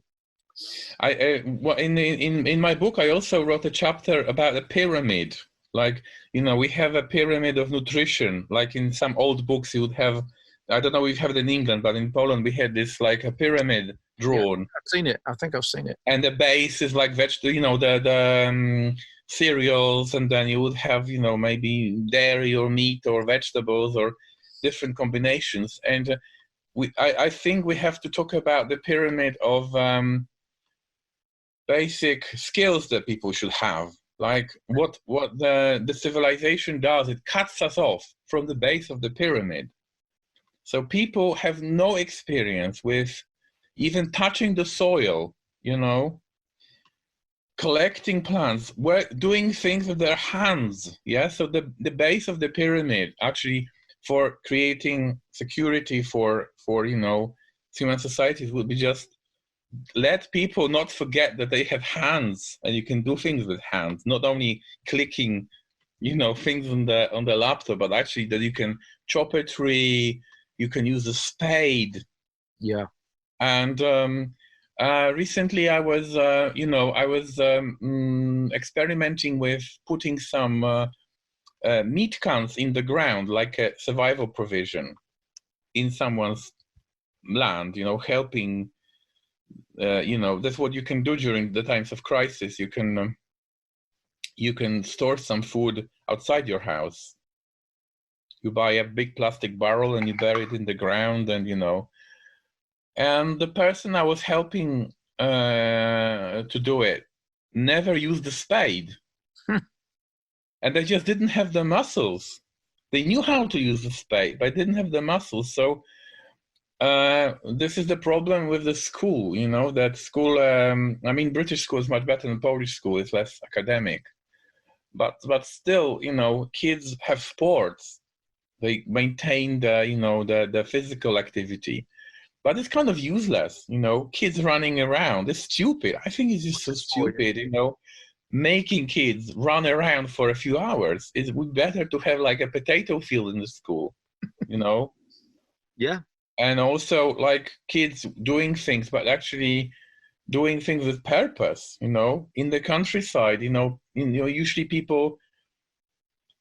In my book, I also wrote a chapter about a pyramid. Like, we have a pyramid of nutrition. Like in some old books, you would have, I don't know if you have it in England, but in Poland we had this like a pyramid drawn.
Yeah, I've seen it. I think I've seen it.
And the base is like the cereals, and then you would have maybe dairy or meat or vegetables or different combinations. And I think we have to talk about the pyramid of basic skills that people should have. Like what the civilization does, it cuts us off from the base of the pyramid. So people have no experience with even touching the soil, collecting plants, doing things with their hands. Yeah. So the base of the pyramid, actually, for creating security for human societies, would be just let people not forget that they have hands and you can do things with hands, not only clicking, things on the laptop, but actually that you can chop a tree, you can use a spade.
Yeah.
And recently I was, experimenting with putting some meat cans in the ground, like a survival provision in someone's land, helping. That's what you can do during the times of crisis. You can store some food outside your house. You buy a big plastic barrel and you bury it in the ground, and and the person I was helping to do it never used a spade. And they just didn't have the muscles. They knew how to use the spade, but didn't have the muscles. So this is the problem with the school, that school, British school is much better than Polish school. It's less academic. But still, kids have sports. They maintain the physical activity. But it's kind of useless, kids running around. It's stupid. I think it's just so stupid, making kids run around for a few hours. It would be better to have like a potato field in the school,
Yeah.
And also like kids doing things, but actually doing things with purpose, you know. In the countryside, usually people,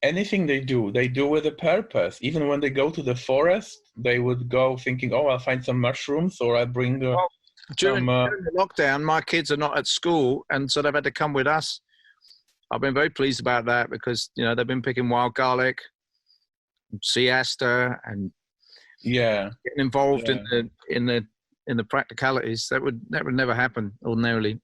anything they do with a purpose. Even when they go to the forest, they would go thinking, oh, I'll find some mushrooms, or I'll bring
during the lockdown, my kids are not at school, and so they've had to come with us. I've been very pleased about that because, you know, they've been picking wild garlic, sea aster, and getting involved in the practicalities. That would never happen ordinarily.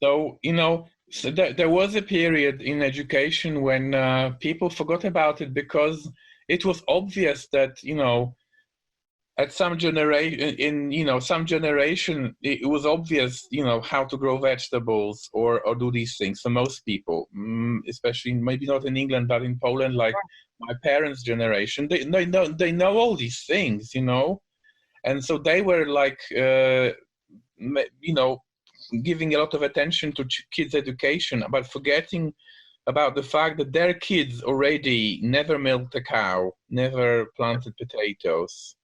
So, you know, there was a period in education when people forgot about it because it was obvious that, you know, at some generation, it was obvious, you know, how to grow vegetables or do these things for most people, especially maybe not in England, but in Poland, like my parents' generation, they know all these things, you know, and so they were like, you know, giving a lot of attention to kids' education, but forgetting about the fact that their kids already never milked a cow, never planted potatoes.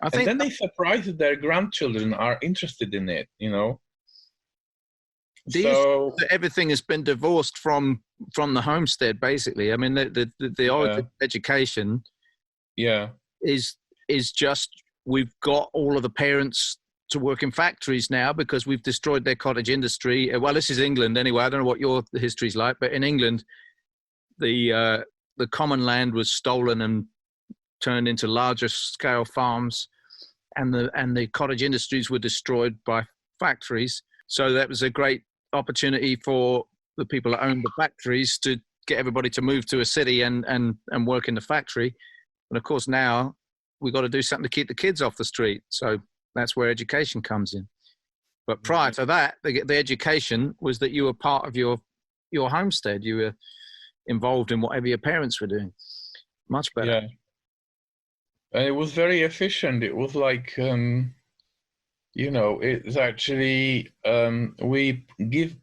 And then they surprised that their grandchildren are interested in it, you know.
So everything has been divorced from the homestead, basically. I mean, the origin of education, is just we've got all of the parents to work in factories now because we've destroyed their cottage industry. Well, this is England anyway. I don't know what your history's like, but in England, the common land was stolen and turned into larger scale farms, and the cottage industries were destroyed by factories. So that was a great opportunity for the people that owned the factories to get everybody to move to a city and work in the factory. And of course now we've got to do something to keep the kids off the street. So that's where education comes in. But prior to that, the education was that you were part of your homestead. You were involved in whatever your parents were doing. Much better.
Yeah. And it was very efficient. It was like, you know, it's actually, we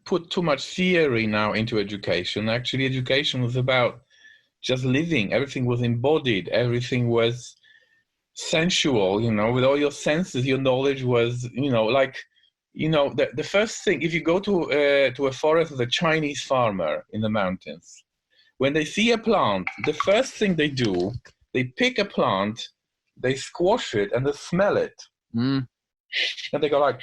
put too much theory now into education. Actually, education was about just living. Everything was embodied. Everything was sensual, you know, with all your senses. Your knowledge was, you know, like, you know, the first thing, if you go to a forest with a Chinese farmer in the mountains, when they see a plant, the first thing they do, they pick a plant, they squash it, and they smell it. And they go like,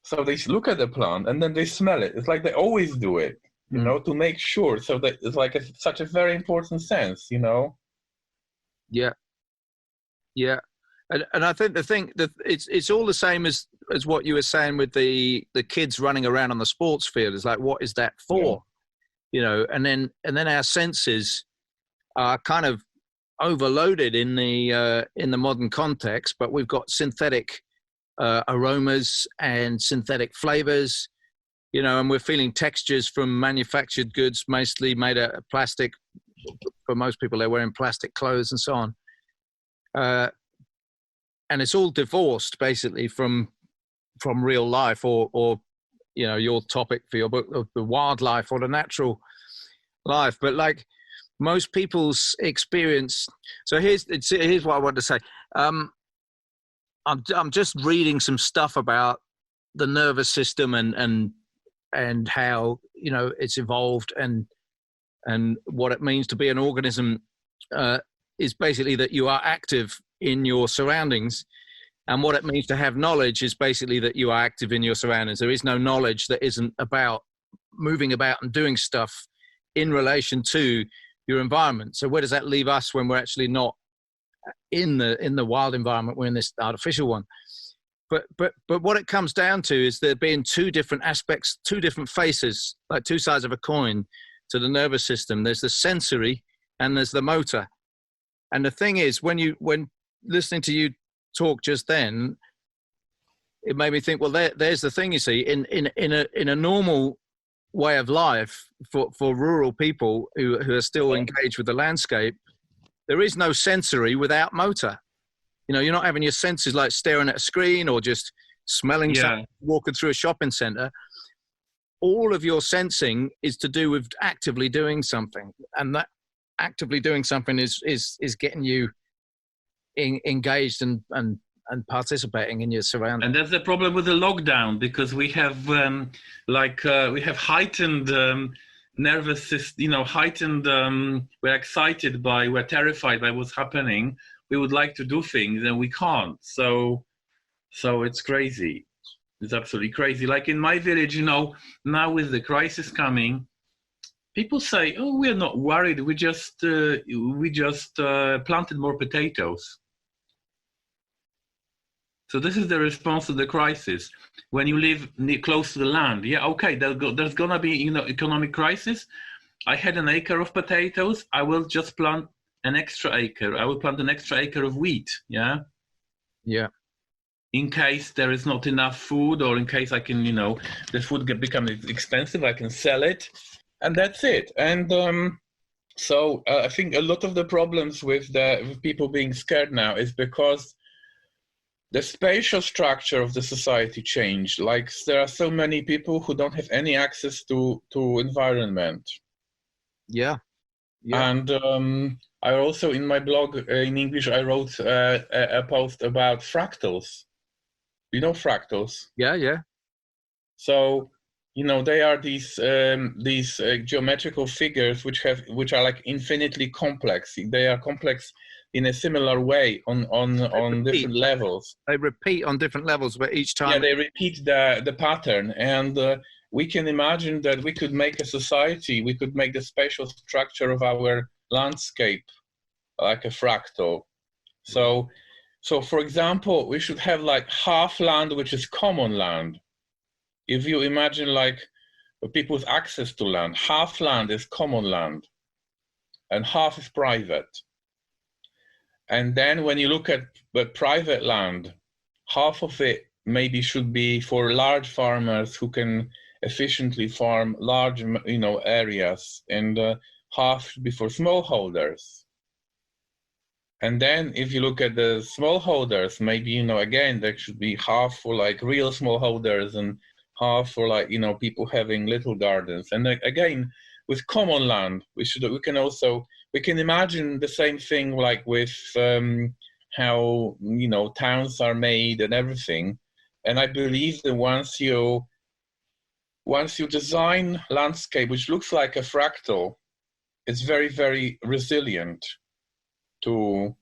so they look at the plant and then they smell it. It's like they always do it, you know, to make sure. So that it's like such a very important sense, you know.
Yeah. And I think the thing that it's all the same as what you were saying with the kids running around on the sports field. It's like, what is that for? You know, and then our senses are kind of overloaded in the modern context, but we've got synthetic aromas and synthetic flavors, you know, and we're feeling textures from manufactured goods, mostly made out of plastic. For most people, they're wearing plastic clothes and so on. And it's all divorced basically from real life or you know, your topic for your book, of the wildlife or the natural life. But like most people's experience. So here's what I want to say. I'm just reading some stuff about the nervous system and how, you know, it's evolved and what it means to be an organism is basically that you are active in your surroundings. And what it means to have knowledge is basically that you are active in your surroundings. There is no knowledge that isn't about moving about and doing stuff in relation to your environment. So where does that leave us when we're actually not in the wild environment? We're in this artificial one. But what it comes down to is there being two different aspects, two different faces, like two sides of a coin to the nervous system. There's the sensory and there's the motor. And the thing is, when listening to you talk just then, it made me think, well, there's the thing, you see, in a normal way of life for rural people who are still engaged with the landscape, there is no sensory without motor. You know, you're not having your senses like staring at a screen or just smelling something, walking through a shopping center. All of your sensing is to do with actively doing something, and that actively doing something is getting you engaged and and participating in your surroundings.
And that's the problem with the lockdown, because we have we have heightened nervous system, heightened, we're excited we're terrified by what's happening. We would like to do things and we can't. So it's crazy. It's absolutely crazy. Like in my village, now with the crisis coming, people say, "Oh, we're not worried. We just planted more potatoes." So this is the response to the crisis. When you live close to the land, yeah, okay, there's gonna be economic crisis. I had an acre of potatoes. I will just plant an extra acre. I will plant an extra acre of wheat. Yeah.
Yeah. In
case there is not enough food, or in case I can, the food become expensive, I can sell it, and that's it. And so I think a lot of the problems with people being scared now is because the spatial structure of the society changed. Like there are so many people who don't have any access to environment.
Yeah.
And I also, in my blog in English, I wrote a post about fractals. You know fractals?
Yeah.
So, they are these geometrical figures which are like infinitely complex. They are complex in a similar way on different levels.
They repeat on different levels, but each time.
Yeah, they repeat the pattern, and we can imagine that we could make a society. We could make the spatial structure of our landscape like a fractal. So, for example, we should have like half land, which is common land. If you imagine like people's access to land, half land is common land and half is private. And then when you look at the private land, half of it maybe should be for large farmers who can efficiently farm large, areas, and half should be for smallholders. And then if you look at the smallholders, maybe, again, there should be half for like real smallholders and half for like, people having little gardens. And again, with common land, we can imagine the same thing like with how, towns are made and everything. And I believe that once you design landscape, which looks like a fractal, it's very, very resilient to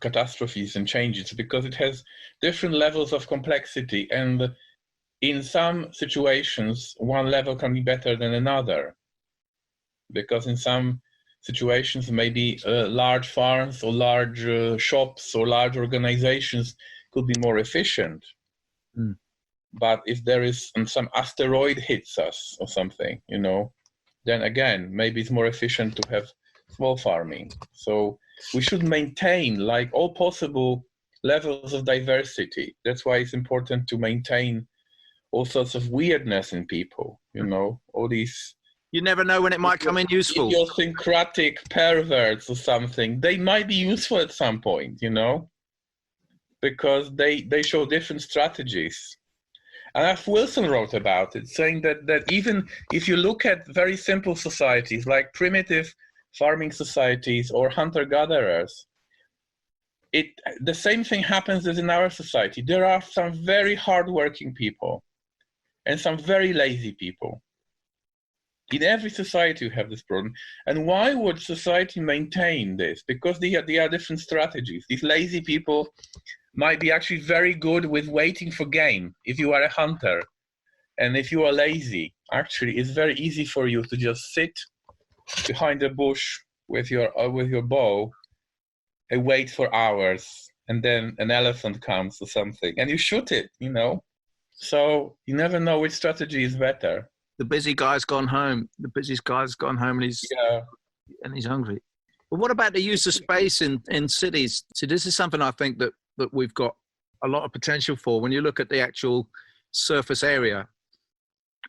catastrophes and changes, because it has different levels of complexity, and in some situations one level can be better than another, because in some situations maybe large farms or large shops or large organizations could be more efficient. But if there is some asteroid hits us or something, then again maybe it's more efficient to have small farming. So we should maintain like all possible levels of diversity. That's why it's important to maintain all sorts of weirdness in people, all these.
You never know when it might come in useful.
Idiosyncratic perverts or something. They might be useful at some point, because they show different strategies. And F. Wilson wrote about it, saying that even if you look at very simple societies like primitive farming societies or hunter-gatherers, the same thing happens as in our society. There are some very hardworking people and some very lazy people. In every society you have this problem. And why would society maintain this? Because they are different strategies. These lazy people might be actually very good with waiting for game if you are a hunter. And if you are lazy, actually it's very easy for you to just sit behind a bush with your bow and wait for hours, and then an elephant comes or something and you shoot it, So you never know which strategy is better.
The busy guy's gone home. The busiest guy's gone home and he's hungry. But what about the use of space in cities? So this is something I think that we've got a lot of potential for when you look at the actual surface area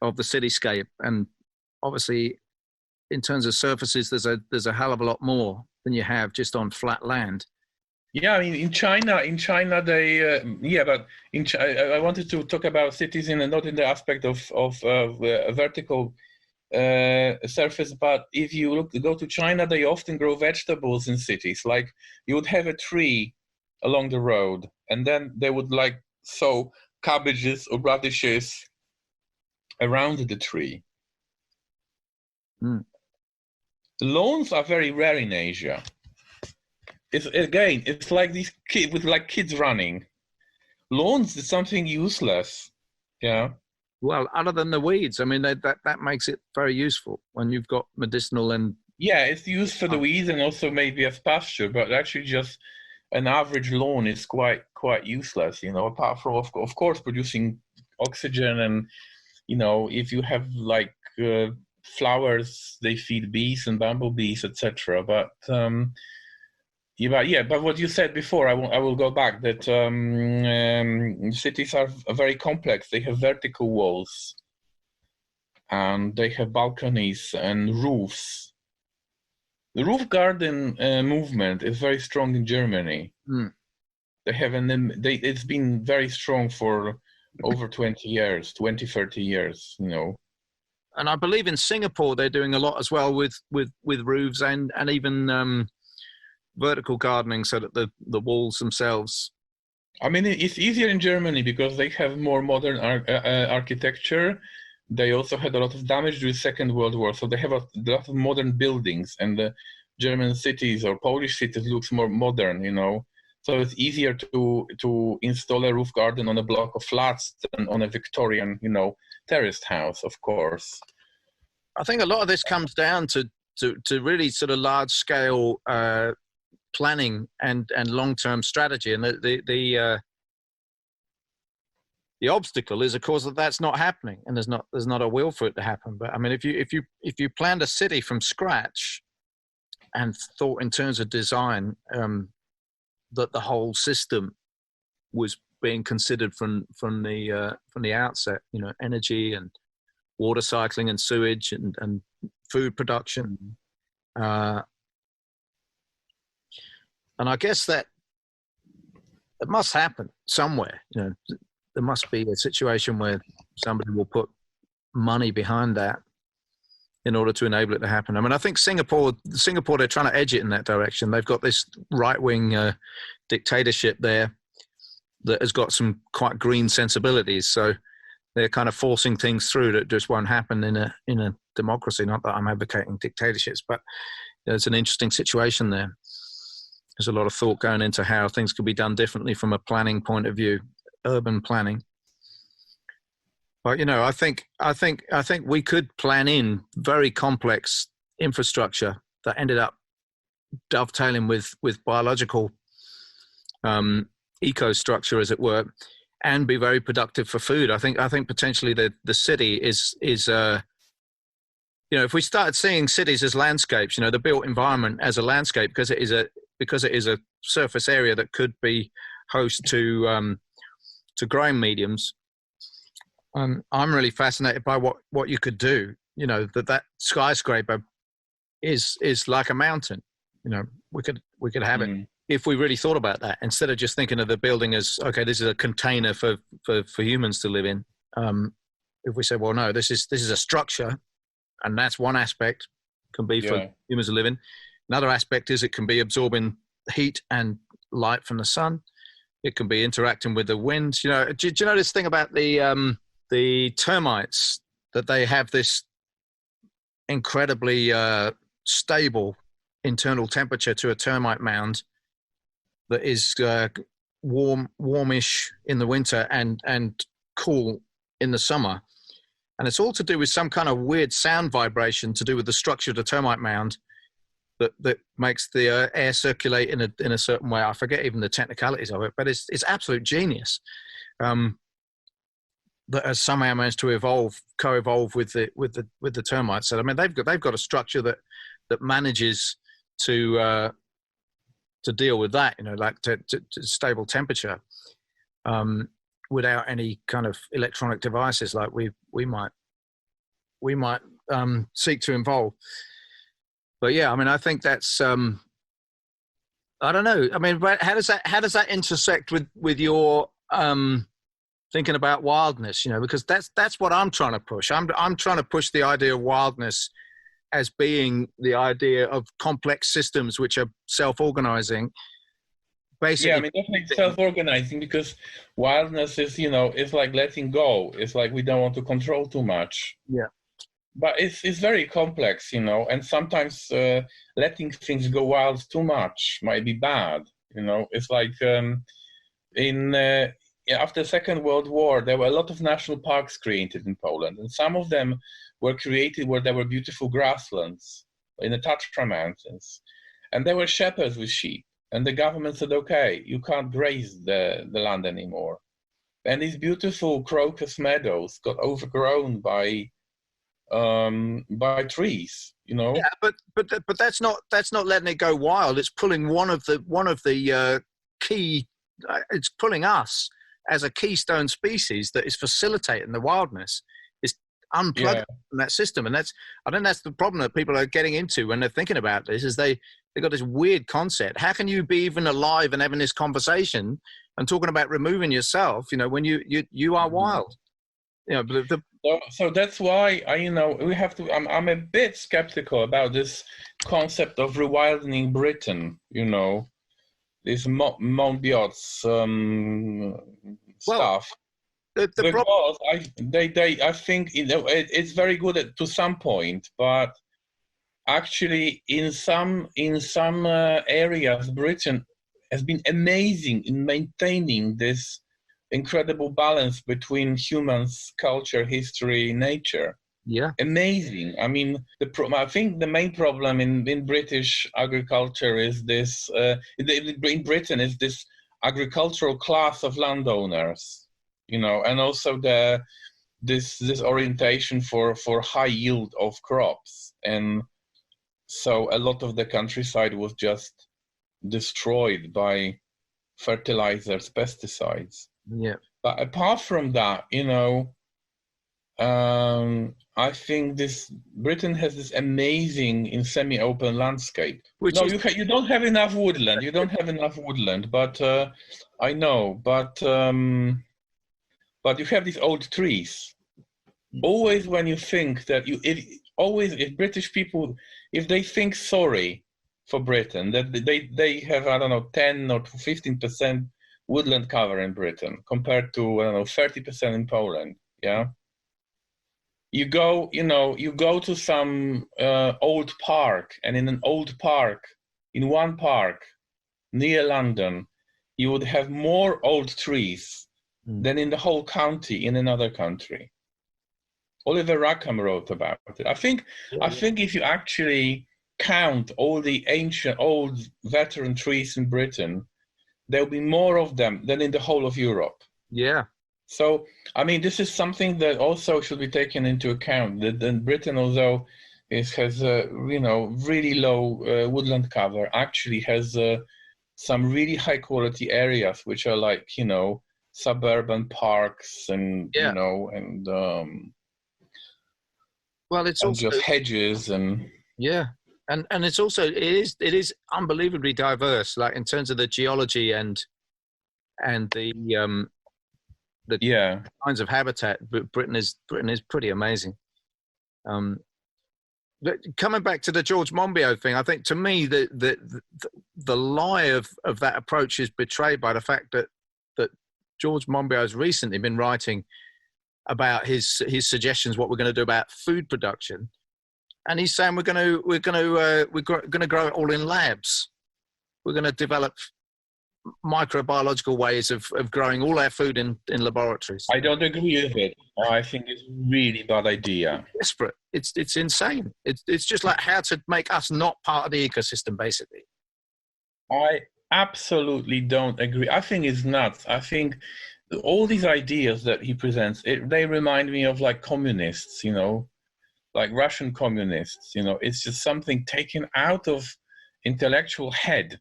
of the cityscape. And obviously, in terms of surfaces, there's a hell of a lot more than you have just on flat land.
Yeah, I mean, in China, they but I wanted to talk about cities not in the aspect of a vertical surface, but if you go to China, they often grow vegetables in cities. Like you would have a tree along the road, and then they would like sow cabbages or radishes around the tree. Lawns are very rare in Asia. It's like these kids with like kids running. Lawns is something useless. Yeah.
Well, other than the weeds, I mean, that makes it very useful when you've got medicinal and.
Yeah, it's used for the weeds and also maybe as pasture, but actually just an average lawn is quite useless, you know, apart from, of course, producing oxygen and, you know, if you have like flowers, they feed bees and bumblebees, etc. But but what you said before, I will go back, that cities are very complex. They have vertical walls and they have balconies and roofs. The roof garden movement is very strong in Germany. They have it's been very strong for over 20 years, 20, 30 years, you know.
And I believe in Singapore, they're doing a lot as well with roofs and even vertical gardening, so that the walls themselves.
I mean, it's easier in Germany because they have more modern architecture. They also had a lot of damage during the Second World War, so they have a lot of modern buildings, and the German cities or Polish cities looks more modern, you know. So it's easier to install a roof garden on a block of flats than on a Victorian, you know, terraced house, of course.
I think a lot of this comes down to really sort of large scale planning and long-term strategy, and the obstacle is, of course, that that's not happening, and there's not a will for it to happen. But I mean, if you planned a city from scratch and thought in terms of design, that the whole system was being considered from the outset, you know, energy and water cycling and sewage and food production, and I guess that it must happen somewhere, you know. There must be a situation where somebody will put money behind that in order to enable it to happen. I mean, I think Singapore, they're trying to edge it in that direction. They've got this right-wing dictatorship there that has got some quite green sensibilities. So they're kind of forcing things through that just won't happen in a democracy. Not that I'm advocating dictatorships, but there's an interesting situation there. There's a lot of thought going into how things could be done differently from a planning point of view. Urban planning, but you know, I think we could plan in very complex infrastructure that ended up dovetailing with biological eco-structure, as it were, and be very productive for food. I think potentially the city is you know, if we started seeing cities as landscapes, you know, the built environment as a landscape, because it is a surface area that could be host to growing mediums. I'm really fascinated by what you could do. You know, that skyscraper is like a mountain. You know, we could have it if we really thought about that, instead of just thinking of the building as, okay, this is a container for humans to live in. If we say, well, no, this is a structure, and that's one aspect, can be for humans to live in. Another aspect is it can be absorbing heat and light from the sun. It can be interacting with the wind. You know, do you know this thing about the termites, that they have this incredibly stable internal temperature to a termite mound that is warmish in the winter and cool in the summer, and it's all to do with some kind of weird sound vibration to do with the structure of the termite mound that makes the air circulate in a certain way. I forget even the technicalities of it, but it's absolute genius. That has somehow managed to co-evolve with the termites. So I mean, they've got a structure that manages to deal with that, you know, like to stable temperature, without any kind of electronic devices like we might seek to involve. But yeah, I mean, I think that's I don't know. I mean, how does that intersect with your thinking about wildness? You know, because that's what I'm trying to push. I'm trying to push the idea of wildness as being the idea of complex systems which are self-organizing, basically.
Yeah, I mean, definitely self-organizing, because wildness is, it's like letting go. It's like we don't want to control too much.
Yeah.
But it's very complex, and sometimes letting things go wild too much might be bad. It's like in after the Second World War, there were a lot of national parks created in Poland, and some of them were created where there were beautiful grasslands in the Tatra Mountains, and there were shepherds with sheep, and the government said, okay, you can't graze the land anymore. And these beautiful crocus meadows got overgrown by trees.
Yeah, but that's not letting it go wild. It's pulling one of the key. It's pulling us as a keystone species that is facilitating the wildness. It's unplugging from that system, and I think that's the problem that people are getting into when they're thinking about this. Is they've got this weird concept. How can you be even alive and having this conversation and talking about removing yourself? When you are wild.
So that's why we have to. I'm a bit skeptical about this concept of rewilding Britain. This Monbiot's stuff. Because I think it's very good to some point, but actually in some areas, Britain has been amazing in maintaining this incredible balance between humans, culture, history, nature.
Yeah,
amazing. I mean, I think the main problem in British agriculture is this. In Britain, is this agricultural class of landowners, and also this orientation for high yield of crops, and so a lot of the countryside was just destroyed by fertilizers, pesticides.
Yeah.
But apart from that, I think Britain has this amazing in semi-open landscape. You don't have enough woodland. You don't have enough woodland, but I know. But you have these old trees. Always when you think that if British people, if they think sorry for Britain, that they have, I don't know, 10 or 15% woodland cover in Britain compared to, I don't know, 30% in Poland. Yeah. You go to some old park, and in one park near London, you would have more old trees than in the whole county in another country. Oliver Rackham wrote about it. I think if you actually count all the ancient, old, veteran trees in Britain, there'll be more of them than in the whole of Europe.
Yeah.
So, I mean, this is something that also should be taken into account. That Britain, although it has really low woodland cover, actually has some really high quality areas which are like suburban parks and
well, it's also
just hedges and
and it's also it is unbelievably diverse, like in terms of the geology and the kinds of habitat. But Britain is pretty amazing. But coming back to the George Monbiot thing, I think to me the lie of that approach is betrayed by the fact that George Monbiot has recently been writing about his suggestions, what we're going to do about food production, and he's saying we're going to grow it all in labs. We're going to develop microbiological ways of growing all our food in laboratories.
I don't agree with it. I think it's a really bad idea.
Desperate. It's insane. It's just like how to make us not part of the ecosystem, basically.
I absolutely don't agree. I think it's nuts. I think all these ideas that he presents, they remind me of like communists, like Russian communists. It's just something taken out of intellectual head.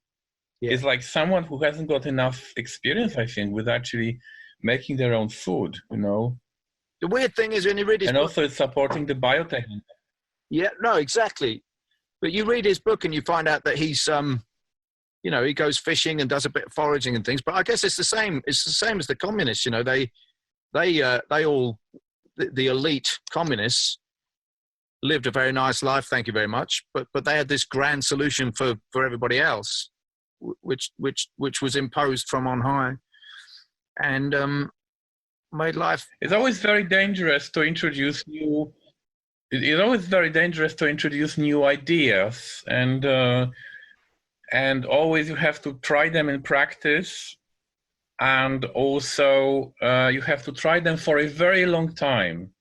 Yeah. It's like someone who hasn't got enough experience, I think, with actually making their own food, The
weird thing is when you read his book,
also it's supporting the biotech.
Yeah, no, exactly. But you read his book and you find out that he's, he goes fishing and does a bit of foraging and things. But I guess it's the same. It's the same as the communists. They all, the elite communists, lived a very nice life. Thank you very much. But they had this grand solution for everybody else. which was imposed from on high, and made life.
It's always very dangerous to introduce new. It's always very dangerous to introduce new ideas, and always you have to try them in practice, and also you have to try them for a very long time,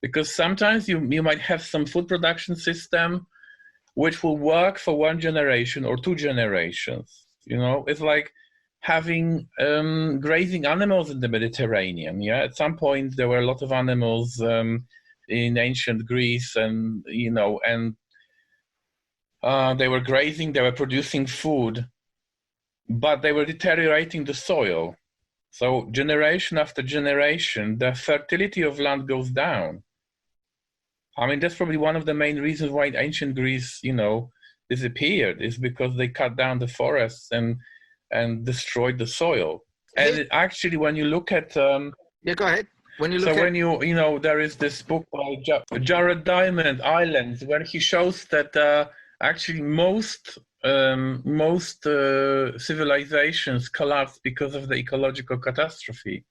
because sometimes you might have some food production system which will work for one generation or two generations. You know, it's like having grazing animals in the Mediterranean. Yeah, at some point there were a lot of animals in ancient Greece, and they were grazing, they were producing food, but they were deteriorating the soil. So generation after generation, the fertility of land goes down. I mean, that's probably one of the main reasons why ancient Greece, disappeared, is because they cut down the forests and destroyed the soil. And actually, when you look at
yeah, go ahead. When you look
there is this book by Jared Diamond, Islands, where he shows that actually most civilizations collapsed because of the ecological catastrophe.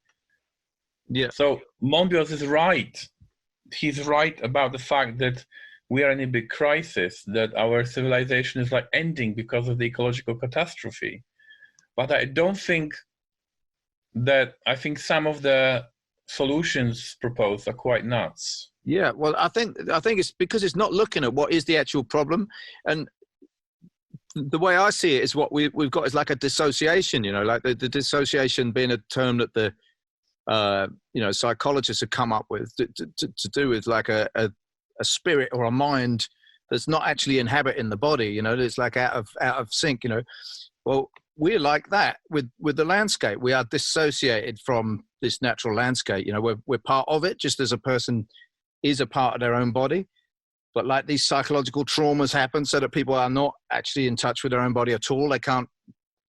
Yeah.
So Monbiot is right. He's right about the fact that we are in a big crisis, that our civilization is like ending because of the ecological catastrophe. But I think some of the solutions proposed are quite nuts.
Yeah, well, I think it's because it's not looking at what is the actual problem, and the way I see it is what we've got is like a dissociation. Like the dissociation being a term that the psychologists have come up with to do with like a spirit or a mind that's not actually inhabiting the body. It's like out of sync. Well, we're like that with the landscape. We are dissociated from this natural landscape. We're part of it, just as a person is a part of their own body. But like these psychological traumas happen so that people are not actually in touch with their own body at all. They can't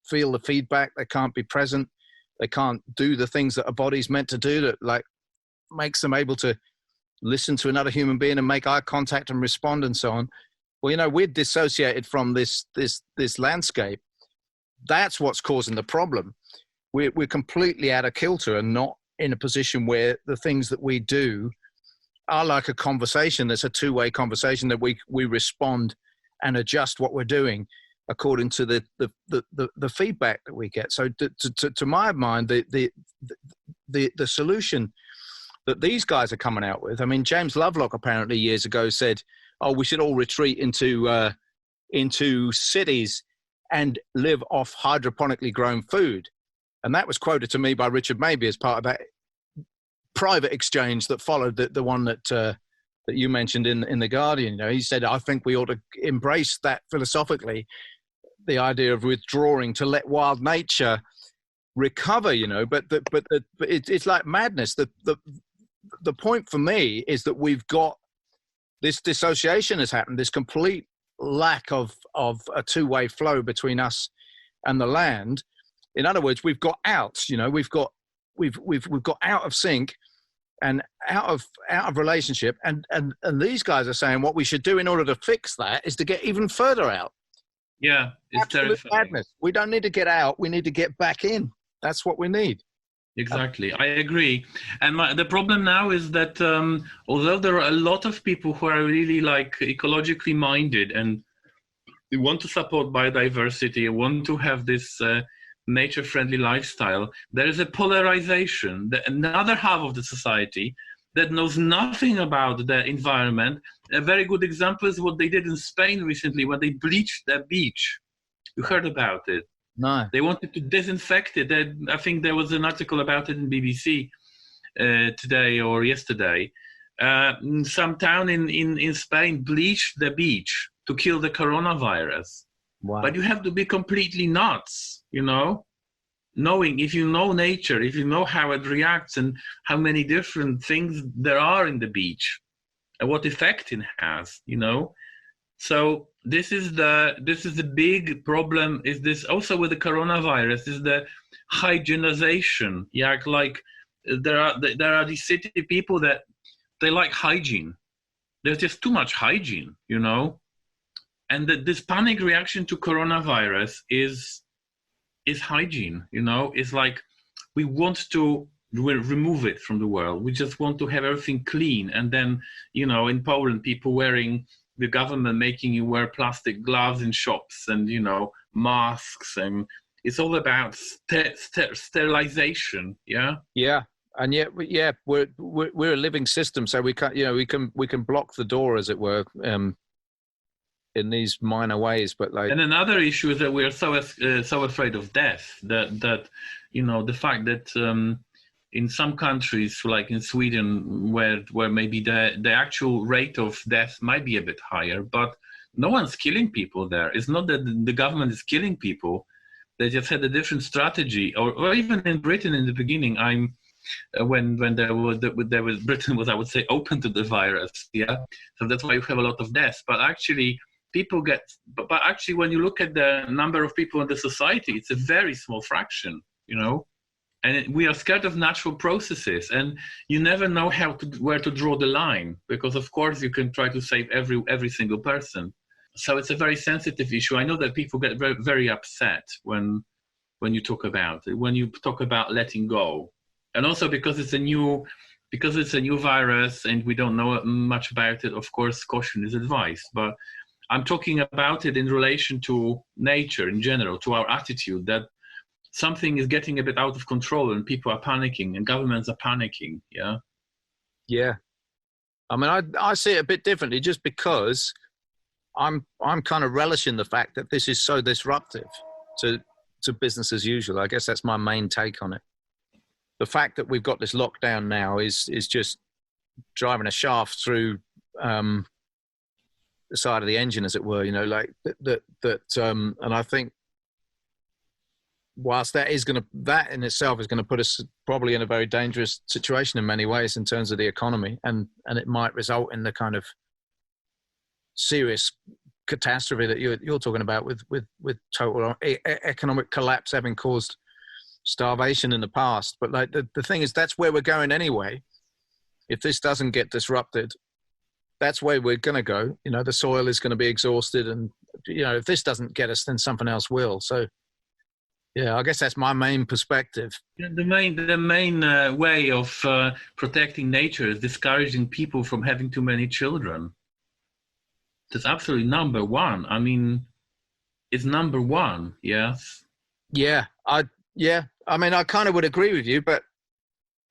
feel the feedback. They can't be present. They can't do the things that a body's meant to do, that like makes them able to listen to another human being and make eye contact and respond and so on. Well, we're dissociated from this landscape. That's what's causing the problem. We're completely out of kilter and not in a position where the things that we do are like a conversation. There's a two-way conversation that we respond and adjust what we're doing according to the feedback that we get. So to my mind, the solution that these guys are coming out with, I mean, James Lovelock apparently years ago said, "Oh, we should all retreat into cities and live off hydroponically grown food." And that was quoted to me by Richard Mabey as part of that private exchange that followed the one that you mentioned in The Guardian. He said, "I think we ought to embrace that philosophically, the idea of withdrawing to let wild nature recover." But it's like madness. The point for me is that we've got this dissociation has happened, this complete lack of a two-way flow between us and the land. In other words, we've got outs. We've got out of sync and out of relationship, and these guys are saying what we should do in order to fix that is to get even further out.
Yeah, it's
absolute madness. We don't need to get out, we need to get back in. That's what we need.
Exactly, I agree. And the problem now is that although there are a lot of people who are really like ecologically minded and they want to support biodiversity, want to have this nature-friendly lifestyle, there is a polarization. Another half of the society that knows nothing about the environment. A very good example is what they did in Spain recently when they bleached their beach. You heard about it?
No.
They wanted to disinfect it. I think there was an article about it in BBC today or yesterday. Some town in Spain bleached the beach to kill the coronavirus.
Wow.
But you have to be completely nuts, knowing, if you know nature, if you know how it reacts and how many different things there are in the beach and what effect it has, So this is the big problem. Is this also with the coronavirus? Is the hygienization? Yeah, like there are these city people that they like hygiene. There's just too much hygiene, And this panic reaction to coronavirus is hygiene, it's like we want to remove it from the world. We just want to have everything clean. And then, in Poland, people the government making you wear plastic gloves in shops and, masks. And it's all about sterilization. Yeah.
Yeah. And yet, we're a living system. So we can block the door, as it were, in these minor ways. But and
another issue is that we are so afraid of death that the fact that in some countries, like in Sweden, where maybe the actual rate of death might be a bit higher, but no one's killing people there. It's not that the government is killing people; they just had a different strategy. Or even in Britain in the beginning, when Britain was, I would say, open to the virus. Yeah, so that's why you have a lot of deaths. But actually, but actually, when you look at the number of people in the society, it's a very small fraction. And we are scared of natural processes, and you never know where to draw the line, because of course you can try to save every single person. So it's a very sensitive issue. I know that people get very, very upset when you talk about it, when you talk about letting go, and also because it's a new virus and we don't know much about it. Of course, caution is advised, but I'm talking about it in relation to nature in general, to our attitude that something is getting a bit out of control and people are panicking and governments are panicking. Yeah.
Yeah. I mean, I see it a bit differently, just because I'm kind of relishing the fact that this is so disruptive to business as usual. I guess that's my main take on it. The fact that we've got this lockdown now is just driving a shaft through the side of the engine, as it were, like that. And I think, whilst that in itself is going to put us probably in a very dangerous situation in many ways in terms of the economy, and it might result in the kind of serious catastrophe that you're talking about with total economic collapse having caused starvation in the past. But like the thing is, that's where we're going anyway. If this doesn't get disrupted, that's where we're going to go. The soil is going to be exhausted, and if this doesn't get us, then something else will. So yeah, I guess that's my main perspective.
The main way of protecting nature is discouraging people from having too many children. That's absolutely number one. I mean, it's number one. Yes.
Yeah, I mean, I kind of would agree with you, but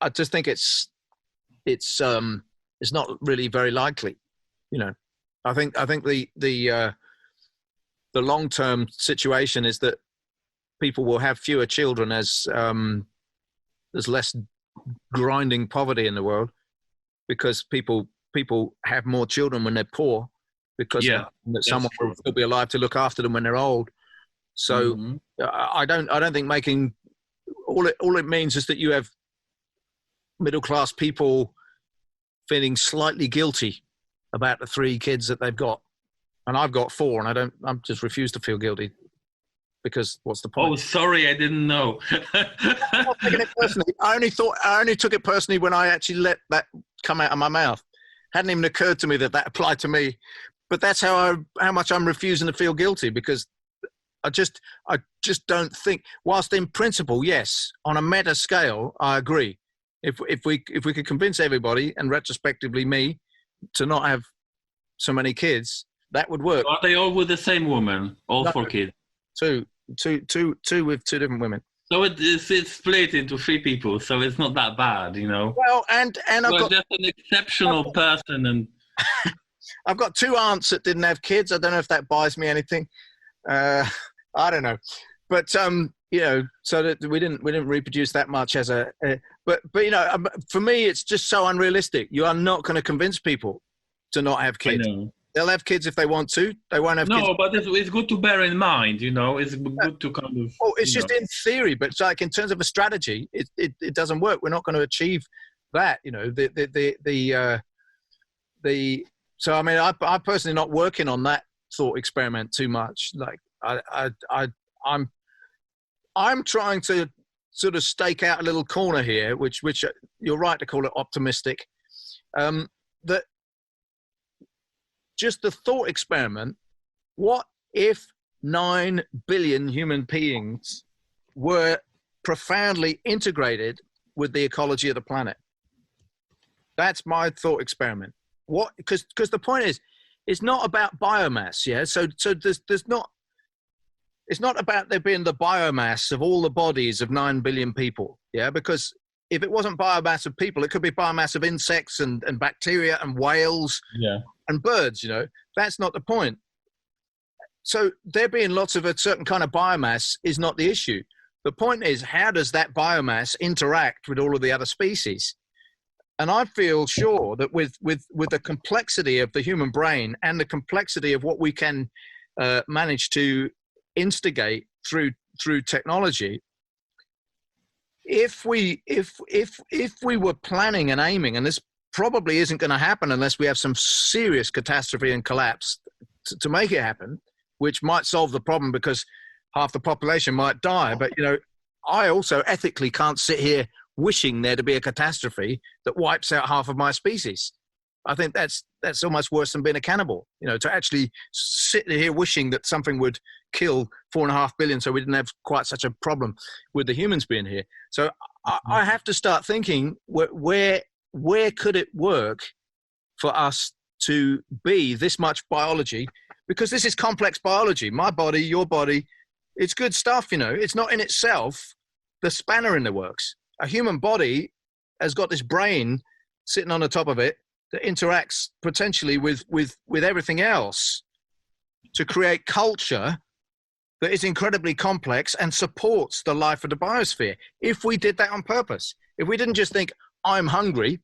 I just think it's not really very likely. I think the long-term situation is that people will have fewer children as there's less grinding poverty in the world, because people have more children when they're poor, because someone will still be alive to look after them when they're old. So I don't think making all it means is that you have middle class people feeling slightly guilty about the 3 kids that they've got, and I've got 4, and I just refuse to feel guilty. Because what's the point?
Oh, sorry, I didn't know.
I'm not taking it personally. I only took it personally when I actually let that come out of my mouth. Hadn't even occurred to me that applied to me. But that's how much I'm refusing to feel guilty, because I just don't think. Whilst in principle, yes, on a meta scale, I agree. If we could convince everybody, and retrospectively me, to not have so many kids, that would work.
Are they all with the same woman? All 4 kids?
Two with 2 different women.
So it's split into 3 people, so it's not that bad,
Well, and I've got
just an exceptional person, and
I've got 2 aunts that didn't have kids. I don't know if that buys me anything. I don't know, but so that we didn't reproduce that much as but for me, it's just so unrealistic. You are not going to convince people to not have kids.
I know.
They'll have kids if they want to. They won't have kids.
No, but it's good to bear in mind, It's good to kind of...
Well, it's just in theory, but it's like in terms of a strategy, it doesn't work. We're not going to achieve that, So, I mean, I personally not working on that thought experiment too much. Like, I'm trying to sort of stake out a little corner here, which you're right to call it optimistic, that just the thought experiment What if 9 billion human beings were profoundly integrated with the ecology of the planet? That's my thought experiment. What? Because the point is, it's not about biomass. Yeah. So there's not. It's not about there being the biomass of all the bodies of 9 billion people. Yeah. Because if it wasn't biomass of people, it could be biomass of insects and bacteria and whales and birds. That's not the point. So there being lots of a certain kind of biomass is not the issue. The point is, how does that biomass interact with all of the other species? And I feel sure that with the complexity of the human brain and the complexity of what we can manage to instigate through technology, if we were planning and aiming, and this probably isn't going to happen unless we have some serious catastrophe and collapse to make it happen, which might solve the problem because half the population might die. But I also ethically can't sit here wishing there to be a catastrophe that wipes out half of my species. I think that's almost worse than being a cannibal, to actually sit here wishing that something would kill 4.5 billion so we didn't have quite such a problem with the humans being here. So I have to start thinking where could it work for us to be this much biology, because this is complex biology. My body, your body, it's good stuff, It's not in itself the spanner in the works. A human body has got this brain sitting on the top of it that interacts potentially with everything else to create culture that is incredibly complex and supports the life of the biosphere. If we did that on purpose, if we didn't just think, I'm hungry,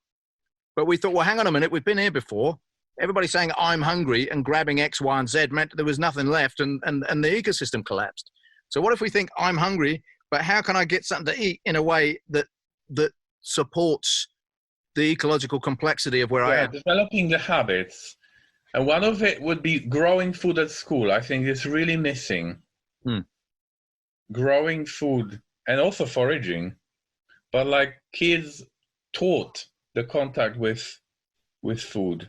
but we thought, well, hang on a minute, we've been here before. Everybody saying I'm hungry and grabbing X, Y, and Z meant there was nothing left and the ecosystem collapsed. So what if we think I'm hungry, but how can I get something to eat in a way that supports the ecological complexity of where I am?
Developing the habits. And one of it would be growing food at school. I think it's really missing. Growing food and also foraging. But like kids taught the contact with food,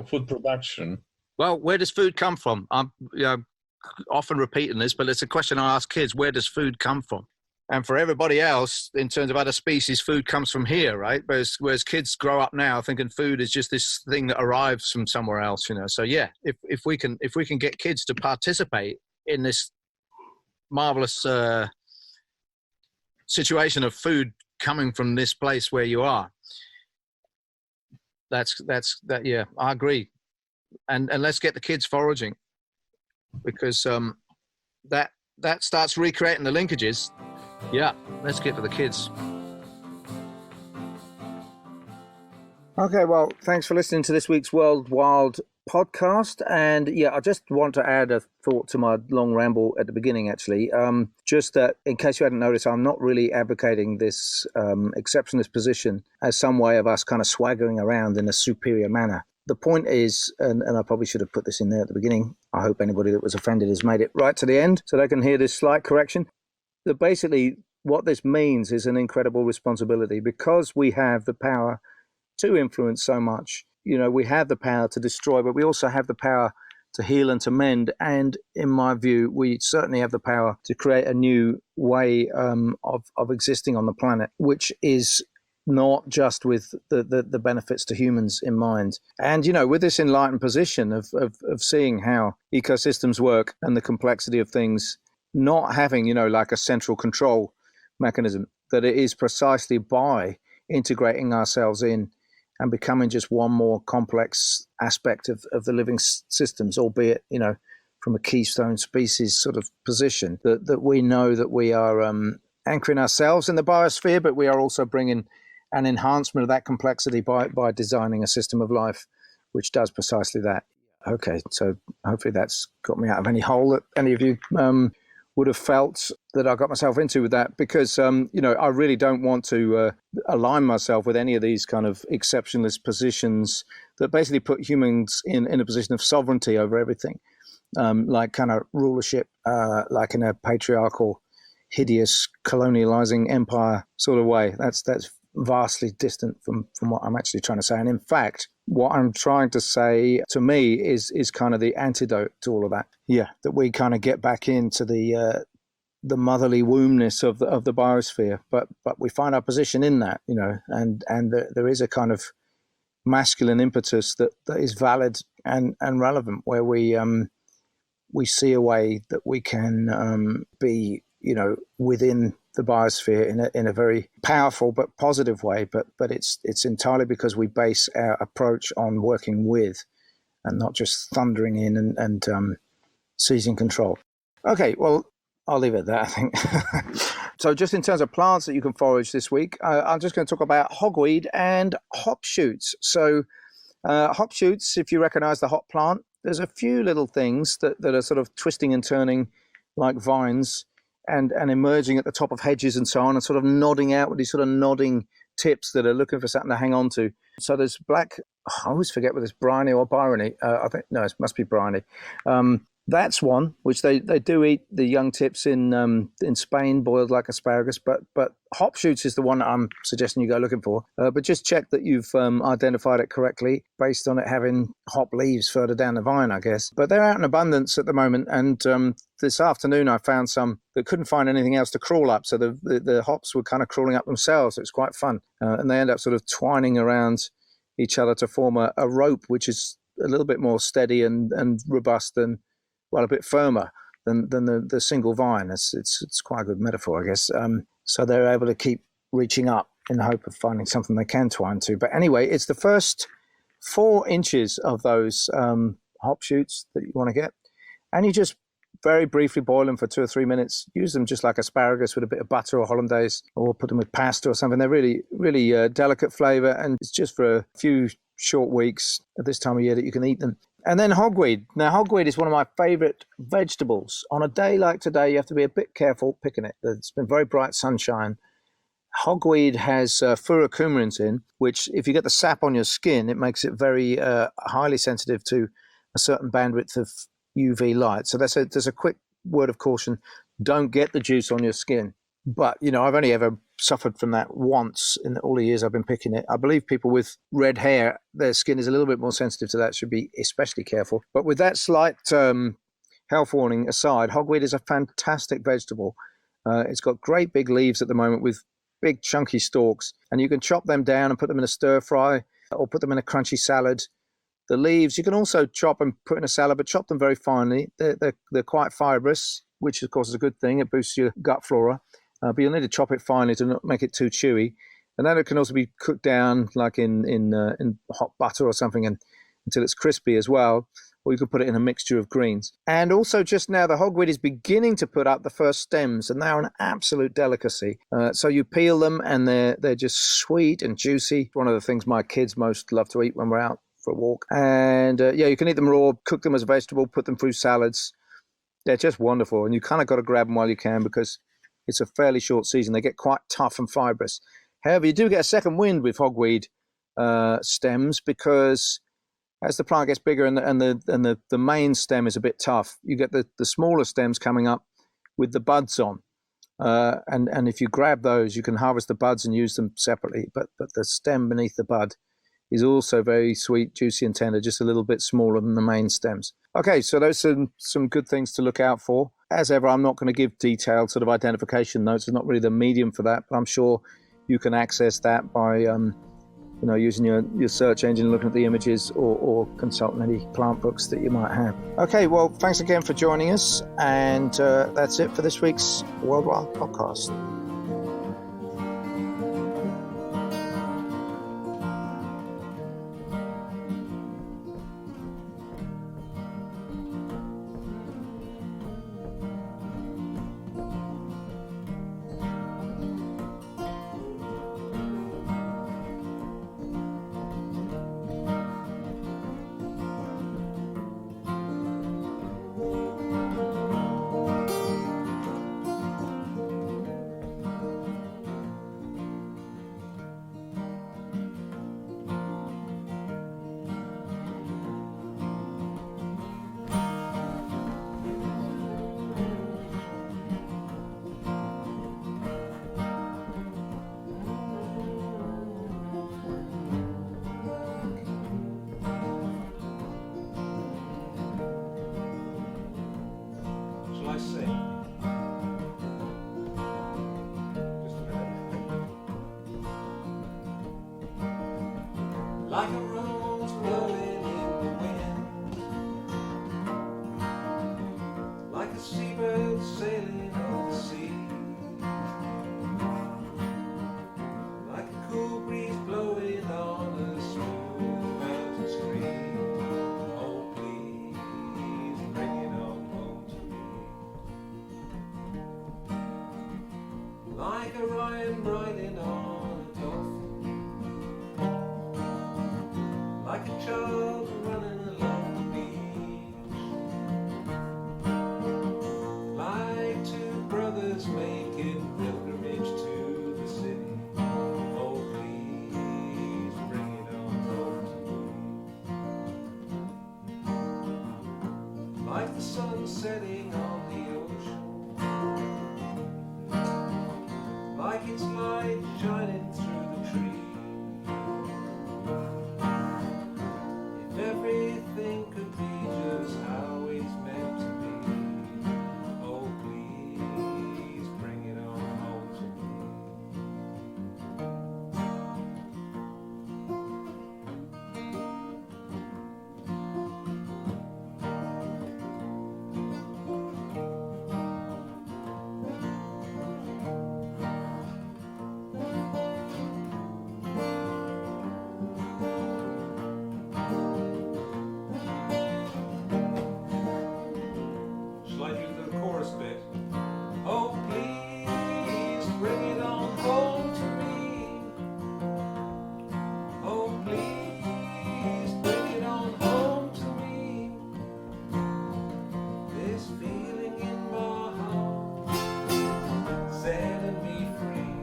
food production.
Well, where does food come from? I'm often repeating this, but it's a question I ask kids: where does food come from? And for everybody else, in terms of other species, food comes from here, right? Whereas kids grow up now thinking food is just this thing that arrives from somewhere else, So yeah, if we can get kids to participate in this marvelous situation of food coming from this place where you are, that's that. Yeah, I agree. And let's get the kids foraging, because that starts recreating the linkages. Yeah, let's get to the kids. Okay, well, thanks for listening to this week's World Wild podcast. And yeah, I just want to add a thought to my long ramble at the beginning, actually. Just that, in case you hadn't noticed, I'm not really advocating this exceptionalist position as some way of us kind of swaggering around in a superior manner. The point is, and I probably should have put this in there at the beginning, I hope anybody that was offended has made it right to the end so they can hear this slight correction, that basically what this means is an incredible responsibility, because we have the power to influence so much. We have the power to destroy, but we also have the power to heal and to mend. And in my view, we certainly have the power to create a new way of existing on the planet, which is not just with the benefits to humans in mind. And, with this enlightened position of seeing how ecosystems work and the complexity of things, not having, like a central control mechanism, that it is precisely by integrating ourselves in and becoming just one more complex aspect of the living systems, albeit, from a keystone species sort of position, that we know that we are anchoring ourselves in the biosphere, but we are also bringing an enhancement of that complexity by designing a system of life which does precisely that. Okay, so hopefully that's got me out of any hole that any of you would have felt that I got myself into with that, because, I really don't want to align myself with any of these kind of exceptionalist positions that basically put humans in a position of sovereignty over everything, like kind of rulership, like in a patriarchal, hideous, colonializing empire sort of way. That's vastly distant from what I'm actually trying to say. And in fact, what I'm trying to say, to me, is kind of the antidote to all of that. Yeah, that we kind of get back into the motherly wombness of the biosphere, but we find our position in that, and there is a kind of masculine impetus that is valid and relevant, where we see a way that we can be, within the biosphere in a very powerful but positive way. But it's entirely because we base our approach on working with, and not just thundering in and seizing control. Okay, well, I'll leave it there, I think. So just in terms of plants that you can forage this week, I'm just going to talk about hogweed and hop shoots. So hop shoots, if you recognize the hop plant, there's a few little things that are sort of twisting and turning like vines and emerging at the top of hedges and so on, and sort of nodding out with these sort of nodding tips that are looking for something to hang on to. So there's black, I always forget whether it's bryony or byrony. I think, no, it must be bryony. That's one which they do eat the young tips in Spain, boiled like asparagus. But hop shoots is the one that I'm suggesting you go looking for. But just check that you've identified it correctly based on it having hop leaves further down the vine, I guess. But they're out in abundance at the moment. And this afternoon I found some that couldn't find anything else to crawl up. So the hops were kind of crawling up themselves. It was quite fun. And they end up sort of twining around each other to form a rope, which is a little bit more steady and robust than, well, a bit firmer than the single vine. It's quite a good metaphor, I guess. So they're able to keep reaching up in the hope of finding something they can twine to. But anyway, it's the first 4 inches of those hop shoots that you want to get. And you just very briefly boil them for 2 or 3 minutes. Use them just like asparagus with a bit of butter or hollandaise, or put them with pasta or something. They're really, really delicate flavor, and it's just for a few short weeks at this time of year that you can eat them. And then hogweed. Now, hogweed is one of my favorite vegetables. On a day like today, you have to be a bit careful picking it. It's been very bright sunshine. Hogweed has furocoumarins in, which, if you get the sap on your skin, it makes it very highly sensitive to a certain bandwidth of UV light. So there's a quick word of caution. Don't get the juice on your skin. But, I've only ever suffered from that once in all the years I've been picking it. I believe people with red hair, their skin is a little bit more sensitive to that, should be especially careful. But with that slight health warning aside, hogweed is a fantastic vegetable. It's got great big leaves at the moment with big chunky stalks, and you can chop them down and put them in a stir fry or put them in a crunchy salad. The leaves you can also chop and put in a salad, but chop them very finely. They're quite fibrous, which of course is a good thing. It boosts your gut flora. But you'll need to chop it finely to not make it too chewy. And then it can also be cooked down like in hot butter or something until it's crispy as well. Or you could put it in a mixture of greens. And also just now the hogweed is beginning to put up the first stems, and they're an absolute delicacy. So you peel them and they're just sweet and juicy. One of the things my kids most love to eat when we're out for a walk. And you can eat them raw, cook them as a vegetable, put them through salads. They're just wonderful. And you kind of got to grab them while you can, because it's a fairly short season. They get quite tough and fibrous. However, you do get a second wind with hogweed stems, because as the plant gets bigger and the main stem is a bit tough, you get the smaller stems coming up with the buds on. And if you grab those, you can harvest the buds and use them separately. But the stem beneath the bud is also very sweet, juicy, and tender, just a little bit smaller than the main stems. Okay, so those are some good things to look out for. As ever, I'm not going to give detailed sort of identification notes. It's not really the medium for that, but I'm sure you can access that by using your search engine, looking at the images, or consulting any plant books that you might have. Okay, well, thanks again for joining us, and that's it for this week's World Wild Podcast.
the sun setting on the ocean, like its light shining through the trees. If everything could be just how it's meant to be, oh please bring it on home to me. Shall I do the chorus bit? Oh please bring it on home to me. Oh please bring it on home to me. This feeling in my heart setting me free.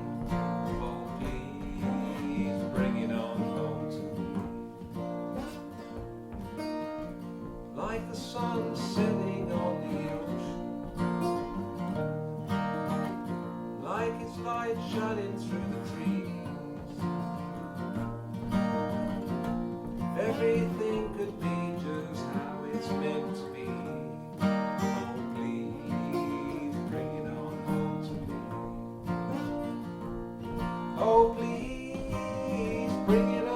Oh please bring it on home to me. Like the sun setting on the ocean, like its light shining through the trees. If everything could be just how it's meant to be, oh please bring it on home to me. Oh please bring it